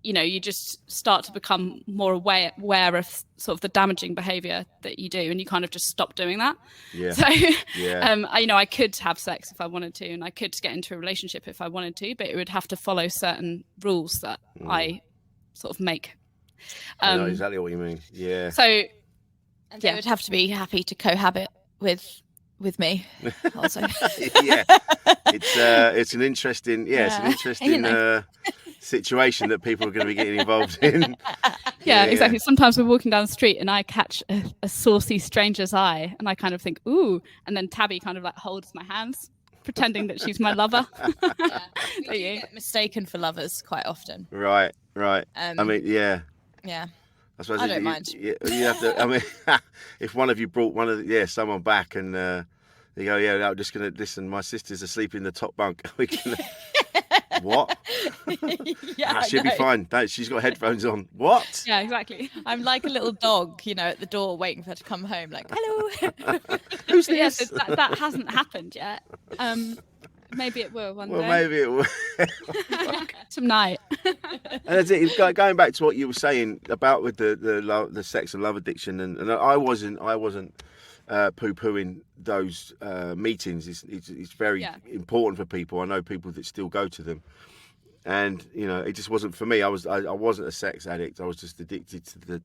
you know, you just start to become more aware of sort of the damaging behavior that you do, and you kind of just stop doing that.
Yeah.
So, I could have sex if I wanted to, and I could get into a relationship if I wanted to, but it would have to follow certain rules that I sort of make.
I know exactly what you mean. Yeah.
So,
and they would have to be happy to cohabit with me also.
Yeah. It's an interesting, situation that people are going to be getting involved in.
Yeah, exactly. Sometimes we're walking down the street and I catch a saucy stranger's eye, and I kind of think, ooh, and then Tabby kind of like holds my hands, pretending that she's my lover.
We get mistaken for lovers quite often.
Right. I mean, yeah.
Yeah.
I suppose
I don't mind.
You have to. I mean, if one of you brought someone back and you go, I'm just gonna listen. My sister's asleep in the top bunk. We can. What? She'll be fine. She's got headphones on. What?
Yeah, exactly.
I'm like a little dog, you know, at the door waiting for her to come home. Like, hello.
Who's this?
Yes, that hasn't happened yet. Maybe it will one day.
Well, maybe it will.
Tonight.
And that's it. Going back to what you were saying about with the sex and love addiction, and I wasn't poo-pooing those meetings. It's very important for people. I know people that still go to them, and you know, it just wasn't for me. I wasn't a sex addict. I was just addicted to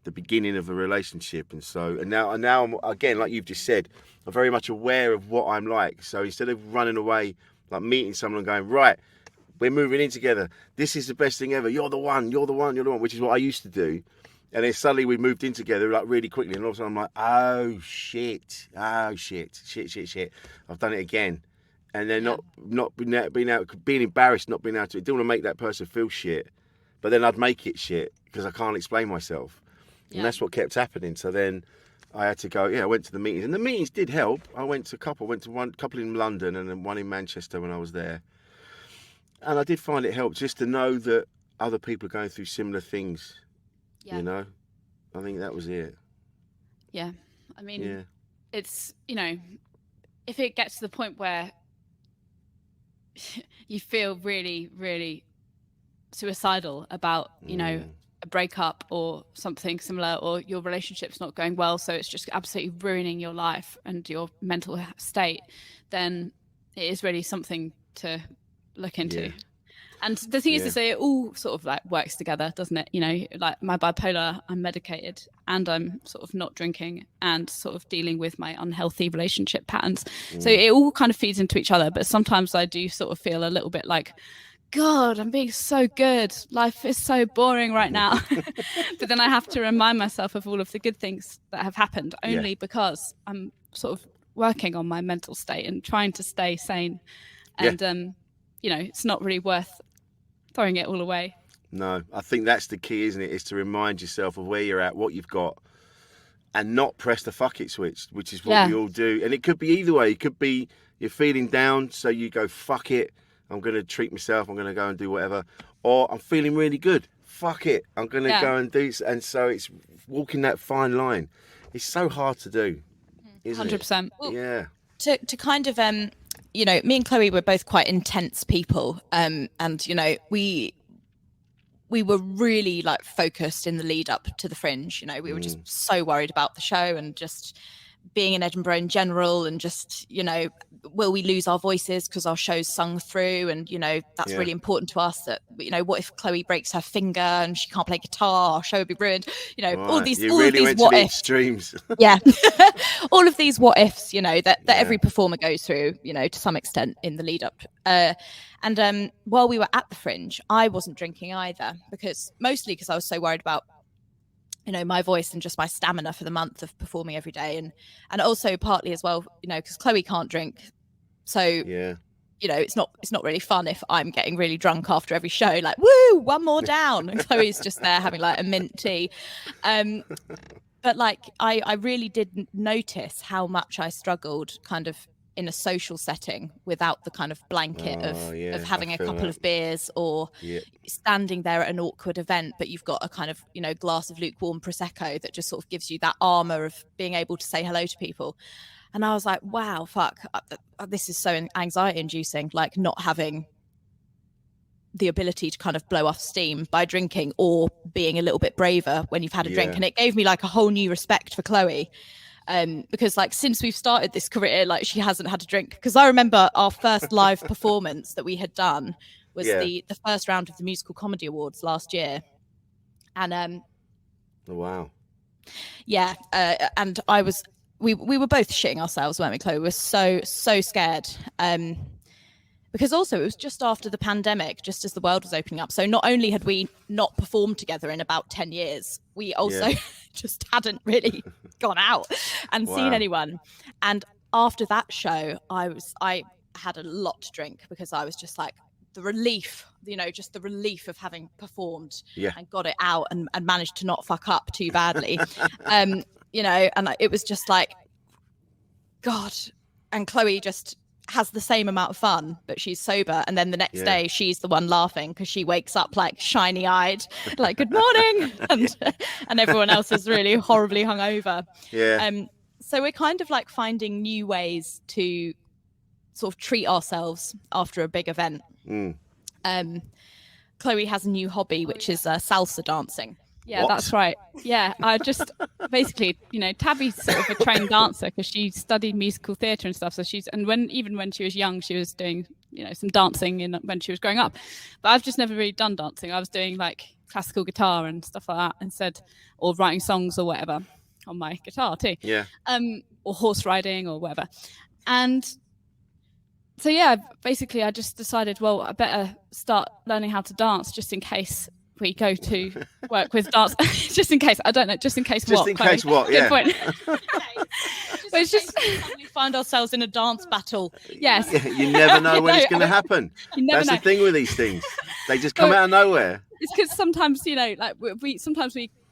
the beginning of a relationship, and now I'm, again, like you've just said, I'm very much aware of what I'm like. So instead of running away, like meeting someone and going, right, we're moving in together, this is the best thing ever, you're the one, which is what I used to do. And then suddenly we moved in together like really quickly, and all of a sudden I'm like, oh shit, I've done it again. And then not being embarrassed, not being able to, I didn't want to make that person feel shit, but then I'd make it shit because I can't explain myself. And that's what kept happening. So then I had to go, I went to the meetings, and the meetings did help. I went to one couple in London and then one in Manchester when I was there. And I did find it helped just to know that other people are going through similar things.
Yeah.
You know, I think that was it.
Yeah. I mean,
Yeah.
it's, you know, if it gets to the point where you feel really, really suicidal about, you know, a breakup or something similar, or your relationship's not going well, so it's just absolutely ruining your life and your mental state, then it is really something to look into.
Yeah.
And the thing is to say, it all sort of like works together, doesn't it? You know, like my bipolar, I'm medicated and I'm sort of not drinking and sort of dealing with my unhealthy relationship patterns. So it all kind of feeds into each other. But sometimes I do sort of feel a little bit like, God, I'm being so good. Life is so boring right now. But then I have to remind myself of all of the good things that have happened only because I'm sort of working on my mental state and trying to stay sane. And, you know, it's not really worth throwing it all away.
No, I think that's the key, isn't it? Is to remind yourself of where you're at, what you've got, and not press the fuck it switch, which is what we all do. And it could be either way. It could be you're feeling down, so you go, fuck it, I'm going to treat myself, I'm going to go and do whatever. Or I'm feeling really good, fuck it, I'm going to go and do. And so it's walking that fine line. It's so hard to do, isn't
100%.
it? Well, yeah.
To kind of you know, me and Chloe were both quite intense people, and you know, we were really like focused in the lead up to the Fringe. You know, we were just so worried about the show and just being in Edinburgh in general, and just, you know, will we lose our voices because our show's sung through? And, you know, that's really important to us. That, you know, what if Chloe breaks her finger and she can't play guitar? Our show would be ruined. You know, all these what ifs.
Extremes.
All of these what ifs, you know, that every performer goes through, you know, to some extent in the lead up. And while we were at the Fringe, I wasn't drinking either, mostly because I was so worried about, you know, my voice and just my stamina for the month of performing every day, and also partly as well, you know, because Chloe can't drink, so you know, it's not really fun if I'm getting really drunk after every show, like, woo, one more down, and Chloe's just there having like a mint tea. But like I really did notice how much I struggled kind of in a social setting without the kind of blanket of having a couple of beers, or standing there at an awkward event, but you've got a kind of, you know, glass of lukewarm Prosecco that just sort of gives you that armor of being able to say hello to people. And I was like, wow, fuck, this is so anxiety inducing, like not having the ability to kind of blow off steam by drinking, or being a little bit braver when you've had a drink. And it gave me like a whole new respect for Chloe. Because like since we've started this career, like she hasn't had to drink. Because I remember our first live performance that we had done was the first round of the Musical Comedy Awards last year, and and we were both shitting ourselves, weren't we, Chloe? We were so scared. Because also it was just after the pandemic, just as the world was opening up. So not only had we not performed together in about 10 years, we also just hadn't really gone out and seen anyone. And after that show, I had a lot to drink, because I was just like, the relief, you know, just the relief of having performed and got it out and managed to not fuck up too badly. You know, and it was just like, God. And Chloe just has the same amount of fun, but she's sober, and then the next day she's the one laughing because she wakes up like shiny eyed, like good morning, and everyone else is really horribly hungover. So we're kind of like finding new ways to sort of treat ourselves after a big event. Chloe has a new hobby, which is salsa dancing.
Yeah, that's right. Yeah, I just basically, you know, Tabby's sort of a trained dancer because she studied musical theatre and stuff. So even when she was young, she was doing, you know, some dancing when she was growing up. But I've just never really done dancing. I was doing like classical guitar and stuff like that instead, or writing songs or whatever on my guitar too. Or horse riding or whatever. And so basically I just decided, well, I better start learning how to dance just in case we go to work with dance. Just in case, I don't know, just in case what?
Just in case what,
Good point. But it's just we find ourselves in a dance battle.
Yes.
You never know when it's going to happen. That's the thing with these things. They just come out of nowhere.
It's because sometimes, you know, like we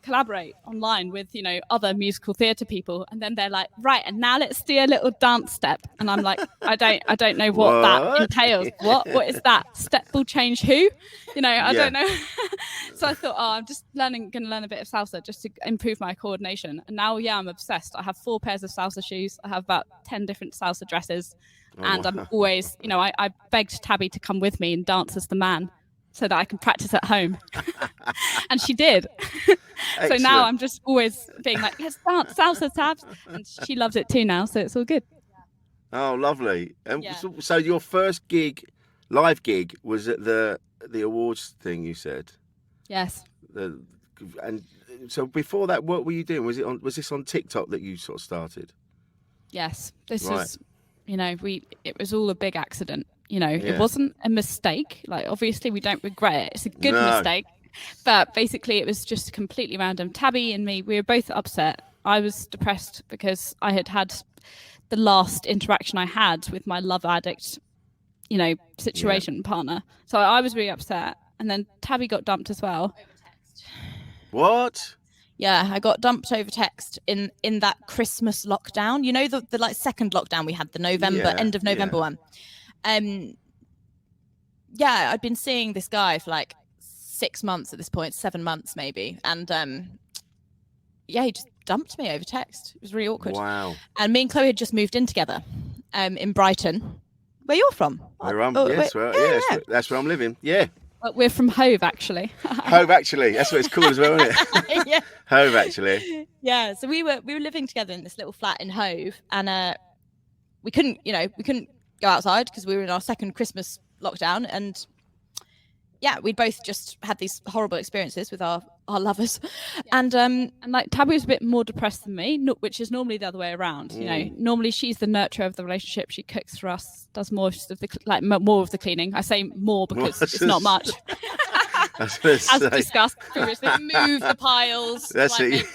collaborate online with, you know, other musical theatre people, and then they're like, right, and now let's do a little dance step, and I'm like, I don't know what that entails. What is that? Step will change who? You know, I don't know. So I thought, I'm just going to learn a bit of salsa just to improve my coordination. And now, I'm obsessed. I have 4 pairs of salsa shoes. I have about 10 different salsa dresses, and I'm always, you know, I begged Tabby to come with me and dance as the man, so that I can practice at home. And she did. So now I'm just always being like, let's dance salsa, Tabs. And she loves it too now, so it's all good.
Oh, lovely. And so your first gig, live gig, was at the awards thing, you said?
Yes.
And so before that, what were you doing? Was this on TikTok that you sort of started?
Yes. This was, you know, it was all a big accident. You know, it wasn't a mistake. Like, obviously, we don't regret it. It's a good mistake. But basically, it was just completely random. Tabby and me, we were both upset. I was depressed because I had the last interaction I had with my love addict, you know, situation partner. So I was really upset. And then Tabby got dumped as well.
What?
Yeah, I got dumped over text in that Christmas lockdown. You know, the like second lockdown we had, the November, end of November one. I'd been seeing this guy for like 6 months at this point, 7 months maybe, and he just dumped me over text. It was really awkward.
Wow.
And me and Chloe had just moved in together in Brighton, where you're from.
That's where I'm living. Yeah.
Well, we're from Hove, actually.
Hove, actually. That's what it's called as well, isn't it?
Yeah.
Hove, actually.
Yeah. So we were living together in this little flat in Hove, and we couldn't go outside because we were in our second Christmas lockdown, and we'd both just had these horrible experiences with our lovers, and
like Tabby was a bit more depressed than me, which is normally the other way around. You know, normally she's the nurturer of the relationship. She cooks for us, does more of the cleaning. I say more because it's not much. As discussed previously,
move the piles.
That's it.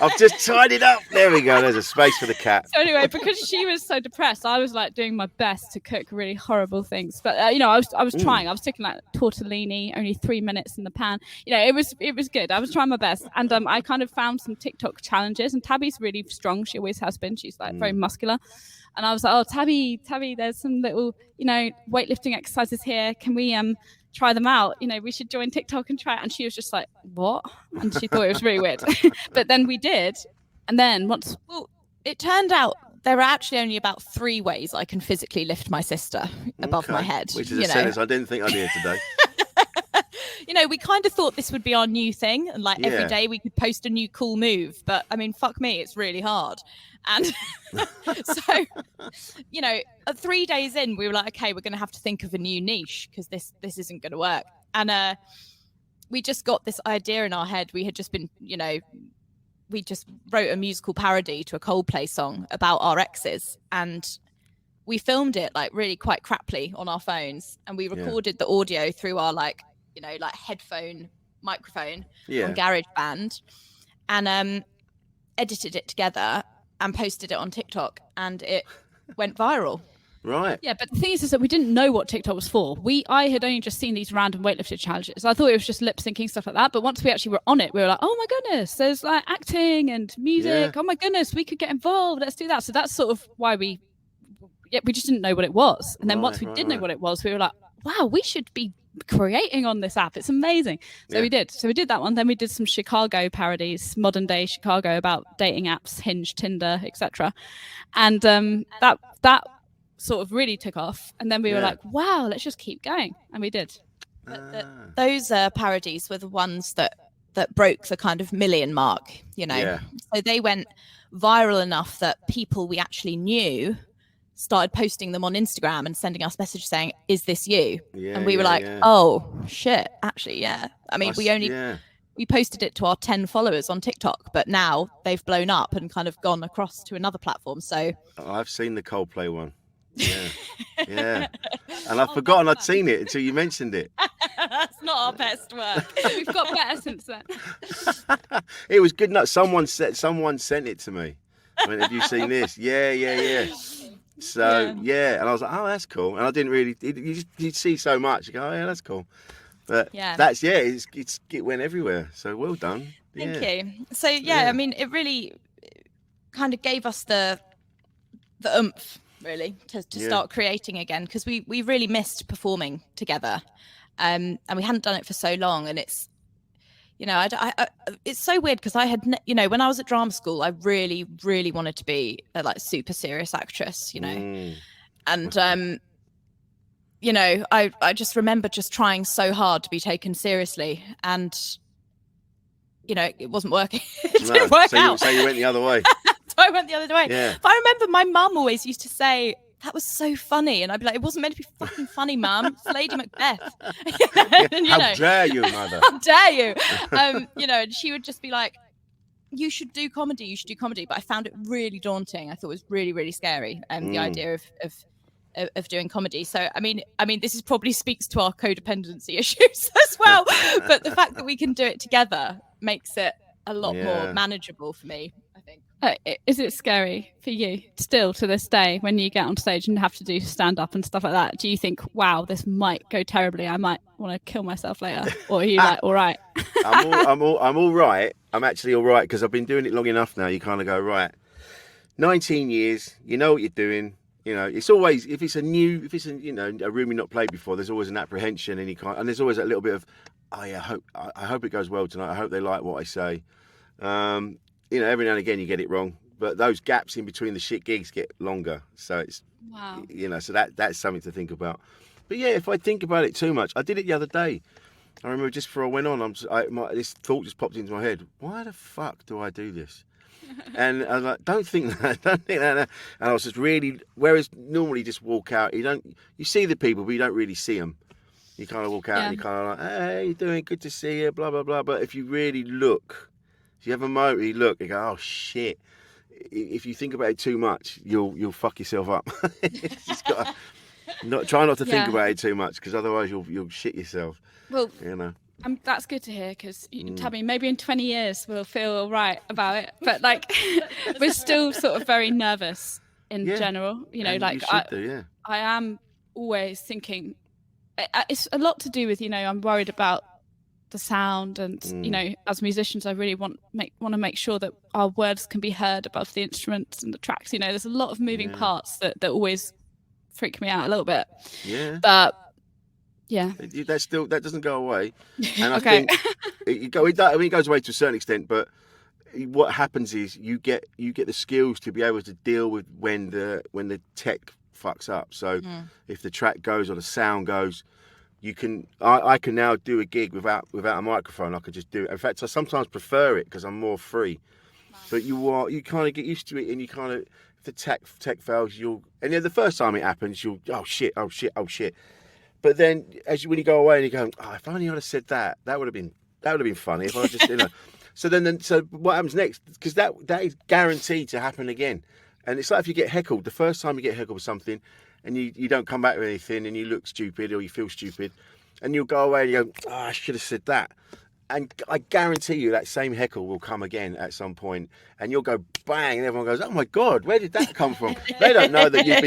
I've just tidied up. There we go. There's a space for the cat.
So anyway, because she was so depressed, I was like doing my best to cook really horrible things. But you know, I was trying. I was cooking like tortellini, only 3 minutes in the pan. You know, it was good. I was trying my best, and I kind of found some TikTok challenges. And Tabby's really strong. She always has been. She's like very muscular. And I was like, oh, Tabby, there's some little, you know, weightlifting exercises here. Can we try them out? You know, we should join TikTok and try it. And she was just like, what? And she thought it was really weird. But then we did. And then
it turned out there are actually only about 3 ways I can physically lift my sister above my head.
Which is a sentence I didn't think I'd hear today.
You know, we kind of thought this would be our new thing, and like every day we could post a new cool move. But I mean, fuck me, it's really hard. And so, you know, 3 days in, we were like, okay, we're going to have to think of a new niche because this isn't going to work. And we just got this idea in our head. We had just been, you know, we just wrote a musical parody to a Coldplay song about our exes, and we filmed it like really quite crappily on our phones, and we recorded the audio through our like headphone microphone on GarageBand, and edited it together and posted it on TikTok, and it went viral.
Right.
Yeah, but the thing is that we didn't know what TikTok was for. I had only just seen these random weightlifting challenges. I thought it was just lip syncing, stuff like that. But once we actually were on it, we were like, oh my goodness, there's like acting and music. Oh my goodness, we could get involved. Let's do that. So that's sort of why we just didn't know what it was. And then once we did know what it was, we were like, wow, we should be creating on this app. It's amazing. So we did. So we did that one. Then we did some Chicago parodies, modern day Chicago, about dating apps, Hinge, Tinder, etc. And that sort of really took off. And then we were like, wow, let's just keep going. And we did.
Those parodies were the ones that broke the kind of million mark, you know. So they went viral enough that people we actually knew started posting them on Instagram and sending us messages saying, is this you? And we were like, oh shit, actually, I mean, we posted it to our 10 followers on TikTok, but now they've blown up and kind of gone across to another platform. So
I've seen the Coldplay one. And I've forgotten I'd seen it until you mentioned it.
That's not our best work.
We've got better since then.
It was good enough. Someone sent it to me. I mean, have you seen this? So and I was like, oh, that's cool. And I didn't really. You see so much. You go, oh yeah, that's cool. But
Yeah.
that's it went everywhere. So well done.
Thank you. So I mean, it really kind of gave us the oomph really to start creating again, because we really missed performing together, and we hadn't done it for so long. And it's, you know, it's so weird because I had, you know, when I was at drama school, I really, really wanted to be a like super serious actress, you know, and you know, I just remember just trying so hard to be taken seriously, and you know, it wasn't working. It didn't work out.
So you went the other way.
So I went the other way.
Yeah.
But I remember my mum always used to say, that was so funny. And I'd be like, it wasn't meant to be fucking funny, Mum. It's Lady Macbeth. And,
How dare you, mother?
How dare you? You know, and she would just be like, you should do comedy. You should do comedy. But I found it really daunting. I thought it was really, really scary. The idea of doing comedy. So I mean, this is probably speaks to our codependency issues as well. But the fact that we can do it together makes it a lot more manageable for me, I think.
Is it scary for you still to this day when you get on stage and have to do stand up and stuff like that? Do you think, wow, this might go terribly, I might want to kill myself later? Or are you like, all right?
I'm all right. I'm actually all right, because I've been doing it long enough now. You kind of go, right, 19 years, you know what you're doing. You know, it's always, if it's a room you've not played before, there's always an apprehension, and there's always a little bit of, I hope it goes well tonight. I hope they like what I say. You know, every now and again you get it wrong, but those gaps in between the shit gigs get longer. So it's, you know, so that's something to think about. But yeah, if I think about it too much, I did it the other day. I remember just before I went on, this thought just popped into my head. Why the fuck do I do this? And I was like, don't think that. And I was just really, whereas normally just walk out, you see the people, but you don't really see them. You kind of walk out and you kind of like, hey, how you doing? Good to see you, blah, blah, blah. But if you really look, if you have a moment, you look, you go, oh shit. If you think about it too much, you'll fuck yourself up. Just gotta try not to think about it too much, because otherwise you'll shit yourself.
Well,
you know.
That's good to hear, because Tabby, maybe in 20 years we'll feel all right about it. But like, we're still sort of very nervous in general. You know, like I am always thinking. It's a lot to do with, you know, I'm worried about the sound, and you know, as musicians, I really want to make sure that our words can be heard above the instruments and the tracks. You know, there's a lot of moving parts that always freak me out a little bit. Yeah. But yeah, that doesn't go away. And I think it goes away to a certain extent, but what happens is you get the skills to be able to deal with when the tech fucks up. So if the track goes or the sound goes, I can now do a gig without a microphone. I can just do it. In fact, I sometimes prefer it because I'm more free. But you kind of get used to it, and you kind of, if the tech fails, and the first time it happens, oh shit. But then when you go away and you go, oh, if only I'd have said that would have been funny if I just, you know. So what happens next? Because that is guaranteed to happen again. And it's like if you get heckled, the first time you get heckled with something and you don't come back with anything, and you look stupid or you feel stupid, and you'll go away and you go, oh, I should have said that. And I guarantee you that same heckle will come again at some point, and you'll go bang, and everyone goes, "Oh my God, where did that come from?" They don't know that you've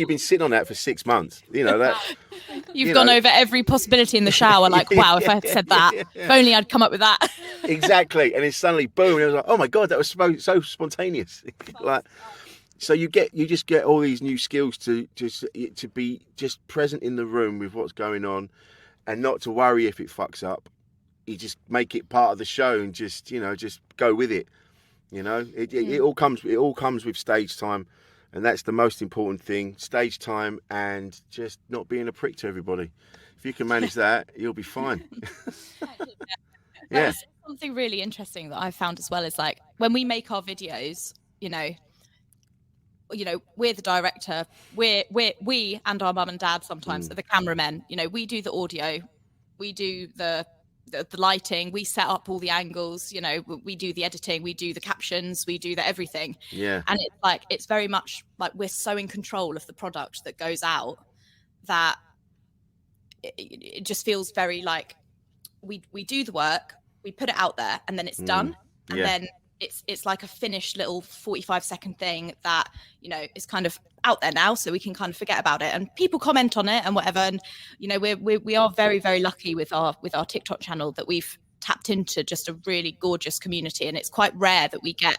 been sitting on that for 6 months. You know that
you've gone over every possibility in the shower. Like, wow, if I had said that, if only I'd come up with that.
Exactly, and then suddenly, boom! And it was like, "Oh my God, that was so spontaneous." Like, so you just get all these new skills to be just present in the room with what's going on, and not to worry if it fucks up. You just make it part of the show and just go with it. You know, it all comes with stage time, and that's the most important thing. Stage time and just not being a prick to everybody. If you can manage that, you'll be fine.
Yeah. Something really interesting that I've found as well is, like, when we make our videos, you know, we're the director, we and our mum and dad sometimes are the cameramen. You know, we do the audio, we do the lighting, we set up all the angles, you know, we do the editing, we do the captions, we do the everything. Yeah. And it's very much like we're so in control of the product that goes out that it just feels very like we do the work, we put it out there, and then it's done. And then it's like a finished little 45-second thing that, you know, is kind of out there now, so we can kind of forget about it, and people comment on it and whatever. And you know, we are very, very lucky with our TikTok channel that we've tapped into just a really gorgeous community, and it's quite rare that we get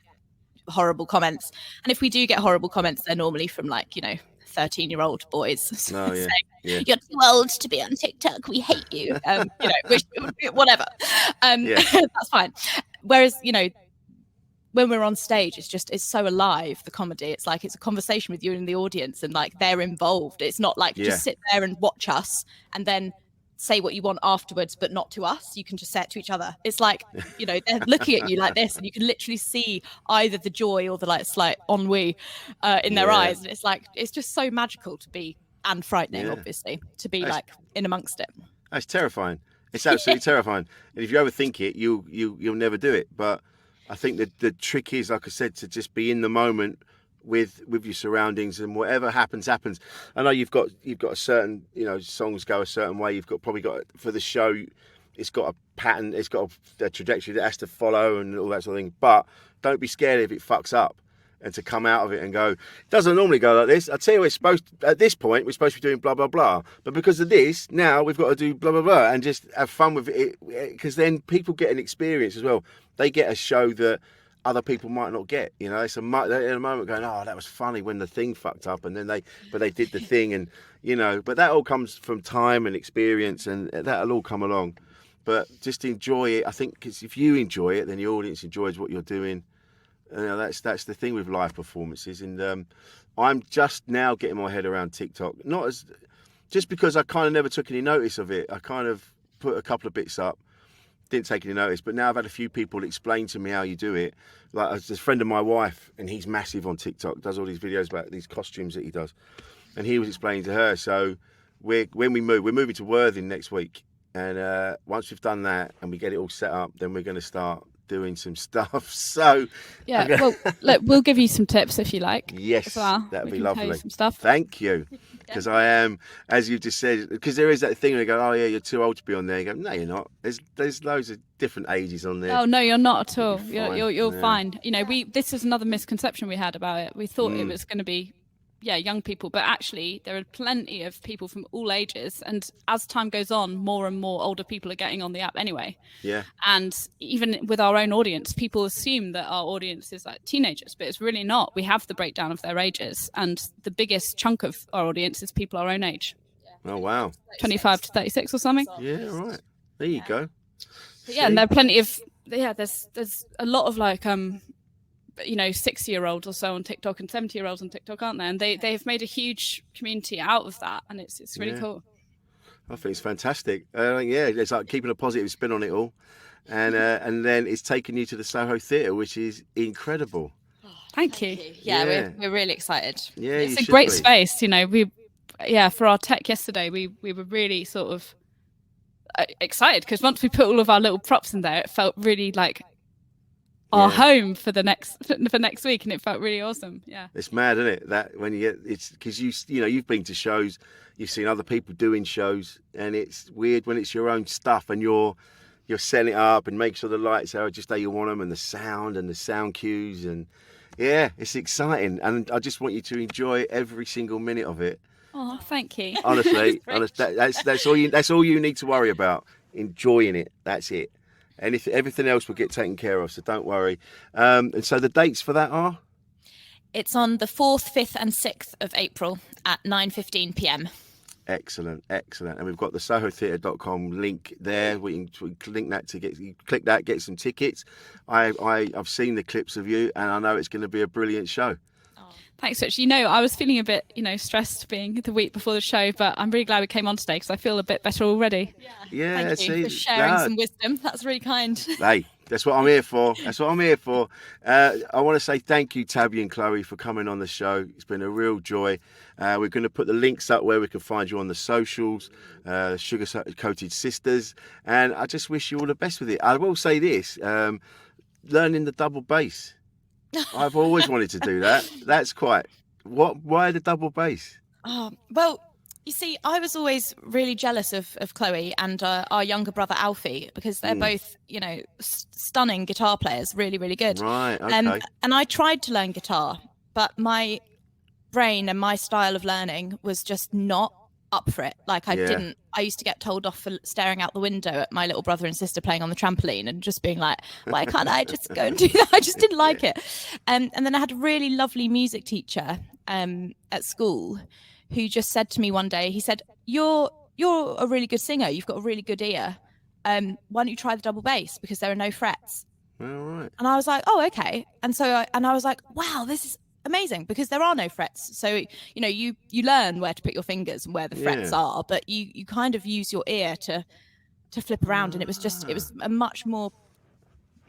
horrible comments. And if we do get horrible comments, they're normally from, like, you know, 13-year-old boys saying, you're too old to be on TikTok, we hate you, you know, whatever. That's fine. Whereas, you know, when we're on stage, it's so alive, the comedy. It's like it's a conversation with you and the audience, and like they're involved. It's not like just sit there and watch us and then say what you want afterwards, but not to us. You can just say it to each other. It's like, you know, they're looking at you like this, and you can literally see either the joy or the like slight ennui in their eyes. And it's like, it's just so magical to be, and frightening, obviously, to be like in amongst it.
That's terrifying. It's absolutely terrifying. And if you overthink it, you'll never do it. But I think that the trick is, like I said, to just be in the moment with your surroundings, and whatever happens. I know you've got a certain, you know, songs go a certain way. You've probably got for the show, it's got a pattern, it's got a trajectory that has to follow and all that sort of thing. But don't be scared if it fucks up, and to come out of it and go, it doesn't normally go like this. I tell you, at this point we're supposed to be doing blah blah blah, but because of this, now we've got to do blah blah blah, and just have fun with it, because then people get an experience as well. They get a show that other people might not get, you know. It's they're in a moment going, oh, that was funny when the thing fucked up, and then they did the thing, and you know. But that all comes from time and experience, and that'll all come along. But just enjoy it. I think, because if you enjoy it, then the audience enjoys what you're doing. You know, that's the thing with live performances. And I'm just now getting my head around TikTok, just because I kind of never took any notice of it. I kind of put a couple of bits up, didn't take any notice, but now I've had a few people explain to me how you do it. Like, there's a friend of my wife, and he's massive on TikTok, does all these videos about these costumes that he does, and he was explaining to her. So when we move, we're moving to Worthing next week, and once we've done that and we get it all set up, then we're going to start doing some stuff. So
well, look, we'll give you some tips if you like.
Yes,
as well.
That'd be lovely.
Tell you some stuff.
Thank you. Because I am, as you just said, because there is that thing where you go, oh yeah, you're too old to be on there. You go, no, you're not. There's loads of different ages on there.
Oh no, you're not at all. You're fine. You know, this is another misconception we had about it. We thought it was going to be young people, but actually there are plenty of people from all ages, and as time goes on, more and more older people are getting on the app anyway. And even with our own audience, people assume that our audience is like teenagers, but it's really not. We have the breakdown of their ages, and the biggest chunk of our audience is people our own age.
Oh wow,
25 to 36 or something.
Yeah, right, there you go.
But and there are plenty of there's a lot of like you know, 60-year-olds or so on TikTok and 70-year-olds on TikTok, aren't there? And they've made a huge community out of that, and it's really cool.
I think it's fantastic. It's like keeping a positive spin on it all, and then it's taken you to the Soho Theatre, which is incredible.
Thank you.
Yeah, we're really excited.
Yeah,
it's a great space. You know, for our tech yesterday, we were really sort of excited, because once we put all of our little props in there, it felt really like our home for next week, and it felt really awesome. Yeah, it's mad, isn't it, that when you get, it's because you know, you've been to shows, you've seen other people doing shows, and it's weird when it's your own stuff and you're setting it up and make sure the lights are just how you want them, and the sound cues, and it's exciting, and I just want you to enjoy every single minute of it. Oh, thank you.
Honestly, that's all you need to worry about, enjoying it. That's it. Everything else will get taken care of, so don't worry. And so the dates for that are?
It's on the 4th, 5th and 6th of April at 9:15 p.m.
Excellent. And we've got the sohotheatre.com link there. We can link that click that, get some tickets. I've seen the clips of you, and I know it's going to be a brilliant show.
Thanks, Rich. You know, I was feeling a bit, stressed being the week before the show, but I'm really glad we came on today, because I feel a bit better already.
Thank you for sharing some wisdom. That's really kind.
Hey, that's what I'm here for. I want to say thank you, Tabby and Chloe, for coming on the show. It's been a real joy. We're going to put the links up where we can find you on the socials, Sugarcoated Sisters, and I just wish you all the best with it. I will say this, learning the double bass. I've always wanted to do that. That's why the double bass?
Oh, well, You see, I was always really jealous of Chloe and our younger brother Alfie, because they're both, you know, stunning guitar players, really, really good.
Right, okay.
And I tried to learn guitar, but my brain and my style of learning was just not up for it. Like I used to get told off for staring out the window at my little brother and sister playing on the trampoline and just being like, why can't I just go and do that? I just didn't like it. And then I had a really lovely music teacher at school who just said to me one day, he said, you're a really good singer. You've got a really good ear. Why don't you try the double bass, because there are no frets.
All right.
And I was like, oh, okay. And so I was like, wow, this is amazing, because there are no frets. So, you know, you learn where to put your fingers and where the frets are, but you kind of use your ear to flip around. And it was a much more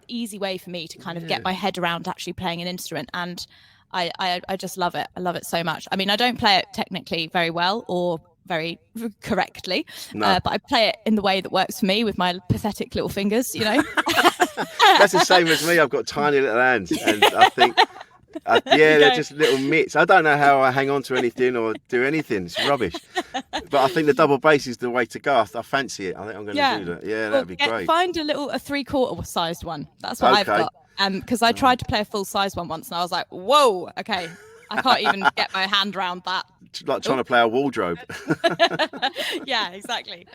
easy way for me to kind of get my head around actually playing an instrument. And I just love it. I love it so much. I mean, I don't play it technically very well or very correctly, but I play it in the way that works for me with my pathetic little fingers, you know.
That's the same as me. I've got tiny little hands, and I think they're just little mitts. I don't know how I hang on to anything or do anything. It's rubbish. But I think the double bass is the way to go. I fancy it. I think I'm going to do that. Yeah, that'd be great.
Find a 3/4 sized one. That's what I've got. Because I tried to play a full size one once, and I was like, whoa, okay, I can't even get my hand around that.
Like trying to play a wardrobe.
Yeah, exactly.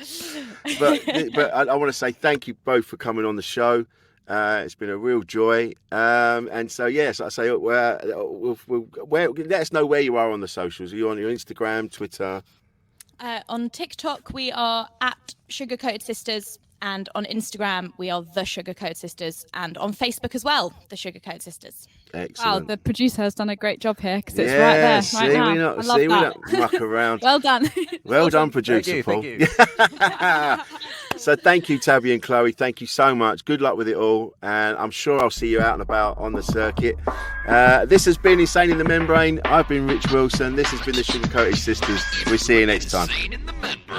But I want to say thank you both for coming on the show. It's been a real joy. And so, yes, I say, let us know where you are on the socials. Are you on your Instagram, Twitter?
On TikTok, we are at Sugarcoated Sisters. And on Instagram, we are the Sugarcoated Sisters. And on Facebook as well, the Sugarcoated Sisters.
Excellent.
Wow, the producer has done a great job here, because it's right there, right now. I love that.
We don't muck around.
Well done.
Well done, producer Paul.
Thank you.
So thank you, Tabby and Chloe. Thank you so much. Good luck with it all. And I'm sure I'll see you out and about on the circuit. This has been Insane in the Membrane. I've been Rich Wilson. This has been the Sugarcoated Sisters. We'll see you next time.
Insane in the Membrane.